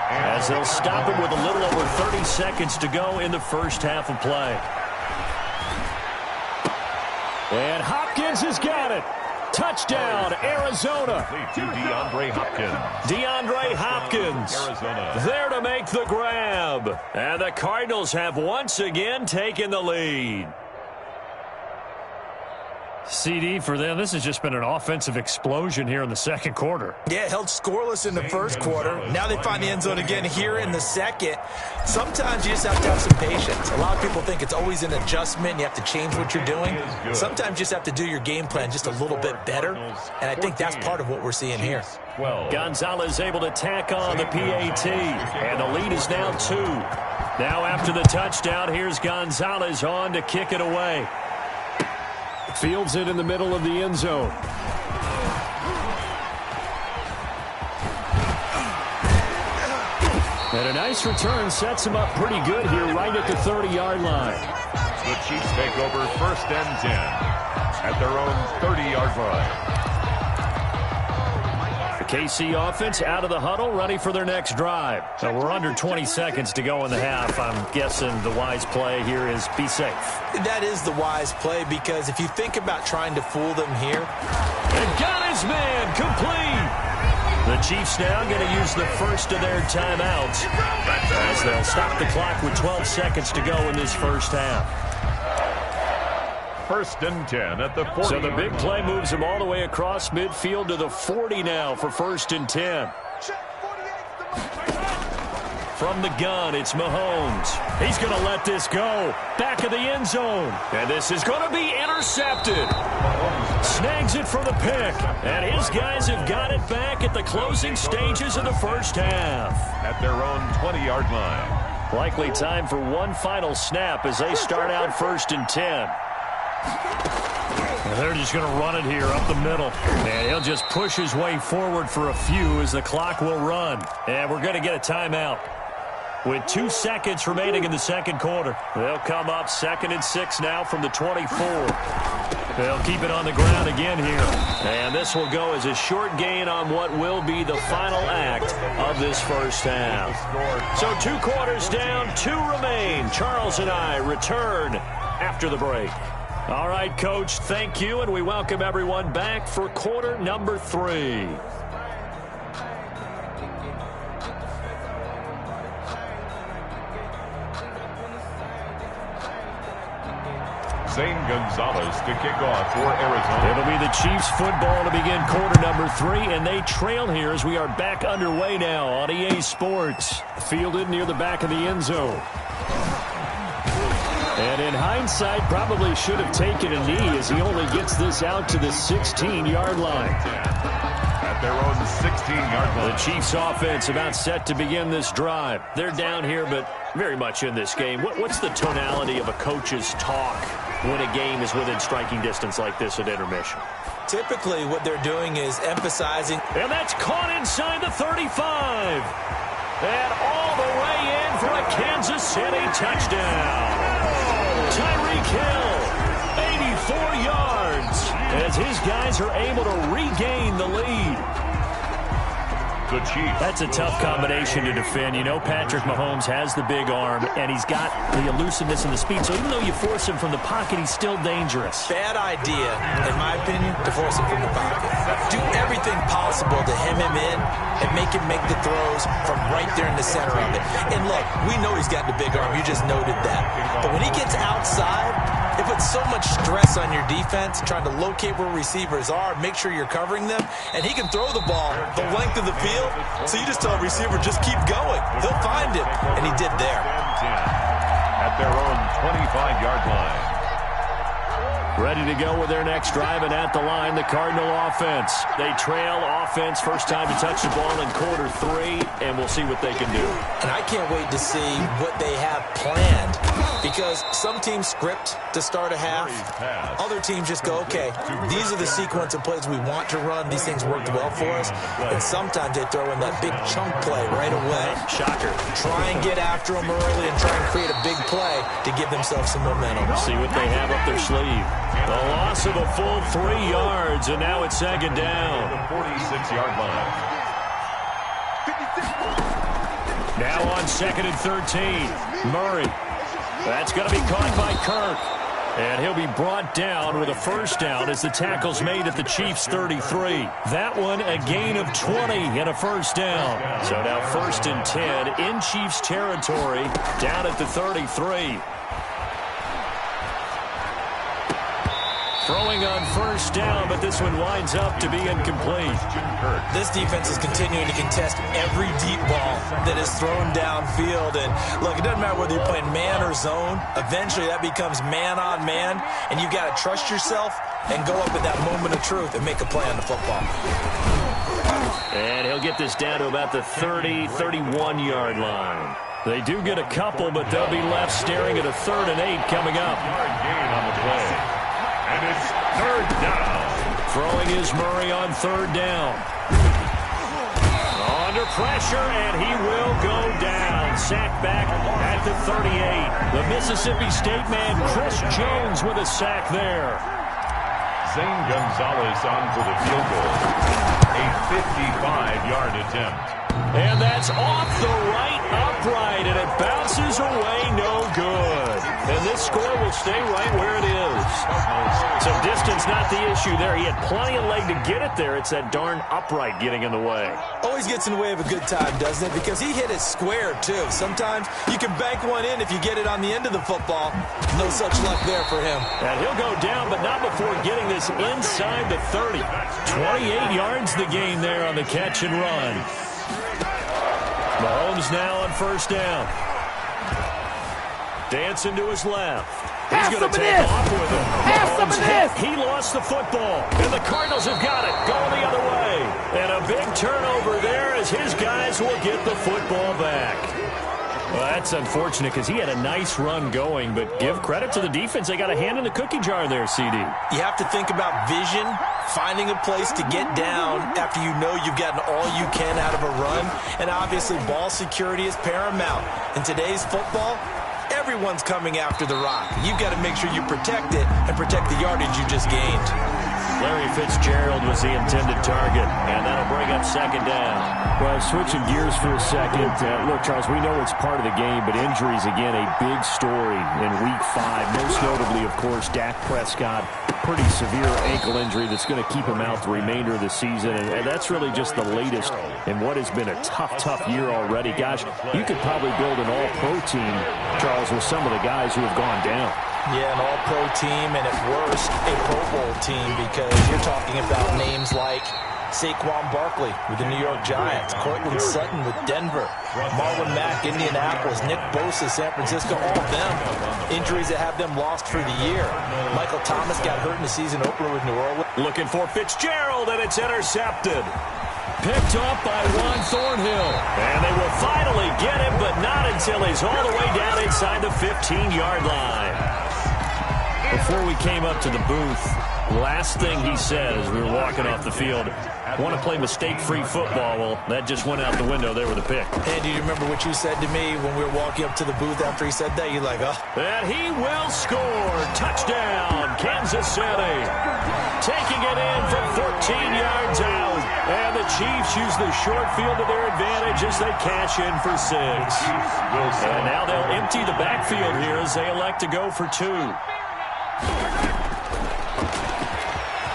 B: as they'll stop him with a little over 30 seconds to go in the first half of play. And Hopkins has got it. Touchdown, Arizona.
D: To DeAndre Hopkins.
B: DeAndre Hopkins
D: Arizona.
B: there to make the grab. And the Cardinals have once again taken the lead. CD, for them, this has just been an offensive explosion here in the 2nd quarter.
G: Yeah, held scoreless in the 1st quarter. Now they find the end zone again here in the 2nd. Sometimes you just have to have some patience. A lot of people think it's always an adjustment. You have to change what you're doing. Sometimes you just have to do your game plan just a little bit better. And I think that's part of what we're seeing here.
B: Gonzalez able to tack on the PAT. And the lead is now 2. Now after the touchdown, here's Gonzalez on to kick it away. Fields it in the middle of the end zone. And a nice return sets him up pretty good here right at the 30-yard line.
D: The Chiefs take over 1st and 10 at their own 30-yard line.
B: The KC offense out of the huddle, ready for their next drive. So we're under 20 seconds to go in the half. I'm guessing the wise play here is be safe.
G: That is the wise play, because if you think about trying to fool them here.
B: And got his man complete. The Chiefs now going to use the first of their timeouts, as they'll stop the clock with 12 seconds to go in this first half.
D: 1st and 10 at the 40.
B: So the big play moves him all the way across midfield to the 40 now for 1st and 10. From the gun, it's Mahomes. He's going to let this go. Back of the end zone. And this is going to be intercepted. Snags it for the pick. And his guys have got it back at the closing stages of the first half.
D: At their own 20-yard line.
B: Likely time for one final snap as they start out 1st and 10. And they're just going to run it here up the middle. And he'll just push his way forward for a few as the clock will run. And we're going to get a timeout with 2 seconds remaining in the 2nd quarter. They'll come up 2nd and 6 now from the 24. They'll keep it on the ground again here. And this will go as a short gain on what will be the final act of this first half. So 2 quarters down, 2 remain. Charles and I return after the break. All right, Coach, thank you, and we welcome everyone back for quarter number 3.
D: Zane Gonzalez to kick off for Arizona.
B: It'll be the Chiefs football to begin quarter number 3, and they trail here as we are back underway now on EA Sports. Fielded near the back of the end zone. And in hindsight, probably should have taken a knee as he only gets this out to the 16-yard line.
D: At their own 16-yard line.
B: The Chiefs offense about set to begin this drive. They're down here, but very much in this game. What's the tonality of a coach's talk when a game is within striking distance like this at intermission.
G: Typically, what they're doing is emphasizing.
B: And that's caught inside the 35. And all the way in for a Kansas City touchdown. Tyreek Hill, 84 yards, as his guys are able to regain the lead.
D: The Chiefs.
B: That's a tough combination to defend. You know Patrick Mahomes has the big arm, and he's got the elusiveness and the speed. So even though you force him from the pocket, he's still dangerous.
G: Bad idea, in my opinion, to force him from the pocket. Do everything possible to hem him in and make him make the throws from right there in the center of it. And look, we know he's got the big arm. You just noted that. But when he gets outside, it puts so much stress on your defense, trying to locate where receivers are, make sure you're covering them, and he can throw the ball the length of the field. So you just tell a receiver, just keep going. He'll find him, and he did there.
D: At their own 25-yard line.
B: Ready to go with their next drive, and at the line, the Cardinal offense. They trail offense, first time to touch the ball in quarter 3, and we'll see what they can do.
G: And I can't wait to see what they have planned, because some teams script to start a half. Other teams just go, okay, these are the sequence of plays we want to run. These things worked well for us. And sometimes they throw in that big chunk play right away.
B: Shocker.
G: Try and get after them early and try and create a big play to give themselves some momentum.
B: See what they have up their sleeve. The loss of a full 3 yards, and now it's second down.
D: The 46-yard line.
B: Now on second and 13. Murray. That's going to be caught by Kirk. And he'll be brought down with a first down as the tackle's made at the Chiefs' 33. That one a gain of 20 and a first down. So now first and 10 in Chiefs territory down at the 33. Throwing on first down, but this one winds up to be incomplete.
G: This defense is continuing to contest every deep ball that is thrown downfield. And look, it doesn't matter whether you're playing man or zone. Eventually, that becomes man on man, and you've got to trust yourself and go up at that moment of truth and make a play on the football.
B: And he'll get this down to about the 30, 31-yard line. They do get a couple, but they'll be left staring at a 3rd and 8 coming up.
D: Gain on the play. And it's third down.
B: Throwing is Murray on third down. Under pressure, and he will go down. Sacked back at the 38. The Mississippi State man, Chris Jones, with a sack there.
D: Zane Gonzalez on for the field goal. A 55-yard attempt.
B: And that's off the right upright, and it bounces away no good. And this score will stay right where it is. So distance not the issue there. He had plenty of leg to get it there. It's that darn upright getting in the way.
G: Always gets in the way of a good time, doesn't it? Because he hit it square, too. Sometimes you can bank one in if you get it on the end of the football. No such luck there for him.
B: And he'll go down, but not before getting this inside the 30. 28 yards the gain there on the catch and run. Mahomes now on first down. Dancing to his left. He's going to take off with it. Mahomes hit. He lost the football. And the Cardinals have got it. Going the other way. And a big turnover there as his guys will get the football back. Well, that's unfortunate because he had a nice run going, but give credit to the defense. They got a hand in the cookie jar there, CD.
G: You have to think about vision, finding a place to get down after you know you've gotten all you can out of a run, and obviously ball security is paramount. In today's football, everyone's coming after the rock. You've got to make sure you protect it and protect the yardage you just gained.
B: Larry Fitzgerald was the intended target, and that'll bring up second down.
I: Well, switching gears for a second. Look, Charles, we know it's part of the game, but injuries, again, a big story in Week 5. Most notably, of course, Dak Prescott. Pretty severe ankle injury that's going to keep him out the remainder of the season, and that's really just the latest in what has been a tough year already. Gosh, you could probably build an all-pro team, Charles, with some of the guys who have gone down.
G: Yeah, an all-pro team, and at worst, a Pro Bowl team, because you're talking about names like Saquon Barkley with the New York Giants, Cortland Sutton with Denver, Marlon Mack, Indianapolis, Nick Bosa, San Francisco, all of them. Injuries that have them lost for the year. Michael Thomas got hurt in the season opener with New Orleans.
B: Looking for Fitzgerald, and it's intercepted. Picked off by Juan Thornhill. And they will finally get him, but not until he's all the way down inside the 15-yard line. Before we came up to the booth, last thing he said as we were walking off the field, want to play mistake-free football. Well, that just went out the window there with a pick.
C: And do you remember what you said to me when we were walking up to the booth after he said that? You're like, oh.
B: And he will score. Touchdown, Kansas City. Taking it in from 14 yards out. And the Chiefs use the short field to their advantage as they cash in for 6. And now they'll empty the backfield here as they elect to go for 2.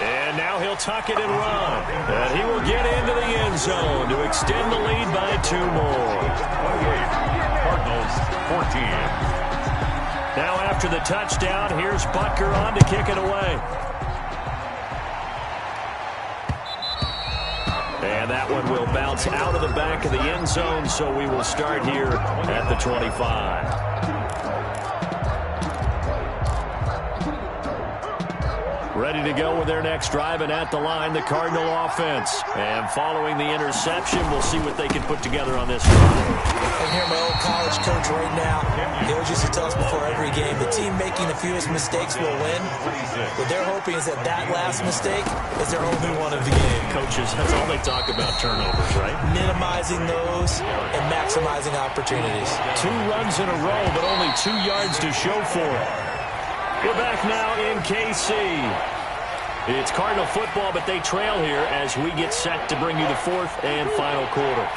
B: And now he'll tuck it and run. And he will get into the end zone to extend the lead by 2 more.
D: 28, Cardinals 14.
B: Now after the touchdown, here's Butker on to kick it away. And that one will bounce out of the back of the end zone, so we will start here at the 25. Ready to go with their next drive, and at the line, the Cardinal offense. And following the interception, we'll see what they can put together on this drive.
C: I hear my old college coach right now. He always used to tell us before every game, the team making the fewest mistakes will win. What they're hoping is that last mistake is their only one of the game.
B: Coaches, that's all they talk about, turnovers, right?
C: Minimizing those and maximizing opportunities.
B: 2 runs in a row, but only 2 yards to show for it. We're back now in KC. It's Cardinal football, but they trail here as we get set to bring you the 4th and final quarter.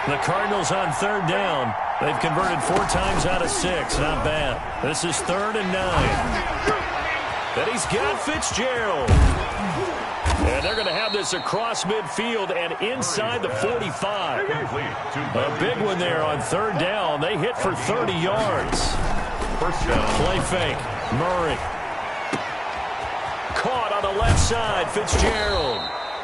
B: The Cardinals on 3rd down. They've converted 4 times out of 6. Not bad. This is 3rd and 9. And he's got Fitzgerald. And they're going to have this across midfield and inside the 45. A big one there on 3rd down. They hit for 30 yards.
D: First down.
B: Play fake. Murray. Caught on the left side. Fitzgerald.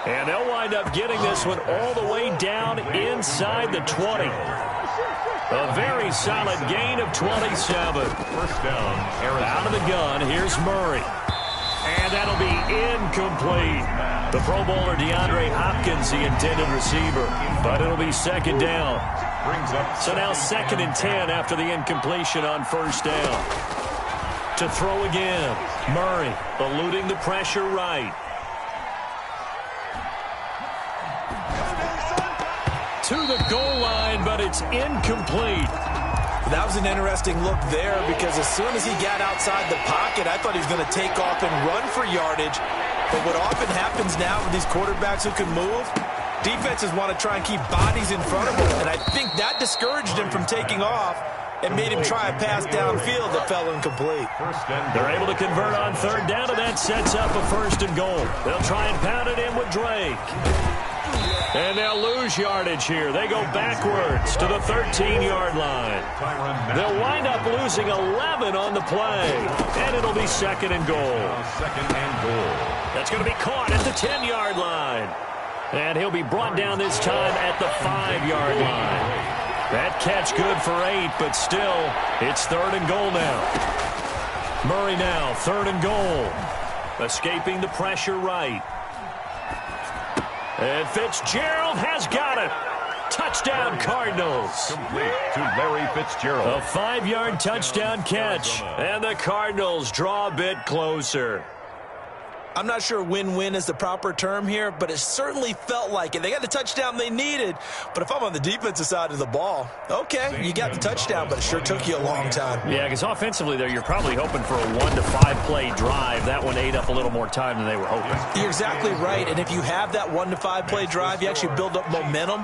B: And they'll wind up getting this one all the way down inside the 20. A very solid gain of 27.
D: First down.
B: Out of the gun. Here's Murray. And that'll be incomplete. The Pro Bowler DeAndre Hopkins, the intended receiver. But it'll be 2nd down. So now 2nd and 10 after the incompletion on 1st down. To throw again. Murray eluding the pressure right. To the goal line, but it's incomplete.
C: That was an interesting look there because as soon as he got outside the pocket, I thought he was going to take off and run for yardage. But what often happens now with these quarterbacks who can move, defenses want to try and keep bodies in front of him. And I think that discouraged him from taking off and made him try a pass downfield that fell incomplete.
B: They're able to convert on 3rd down, and that sets up a 1st and goal. They'll try and pound it in with Drake. And they'll lose yardage here. They go backwards to the 13-yard line. They'll wind up losing 11 on the play. And it'll be 2nd and goal.
D: 2nd and goal.
B: That's going to be caught at the 10-yard line. And he'll be brought down this time at the 5-yard line. That catch good for 8, but still, it's 3rd and goal now. Murray now, 3rd and goal. Escaping the pressure right. And Fitzgerald has got it. Touchdown, Cardinals.
D: Complete to Larry Fitzgerald.
B: A 5-yard touchdown catch. And the Cardinals draw a bit closer.
C: I'm not sure win-win is the proper term here, but it certainly felt like it. They got the touchdown they needed, but if I'm on the defensive side of the ball, okay, you got the touchdown, but it sure took you a long time.
B: Yeah, because offensively there, you're probably hoping for a 1 to 5 play drive. That one ate up a little more time than they were hoping.
C: You're exactly right, and if you have that 1 to 5 play drive, you actually build up momentum.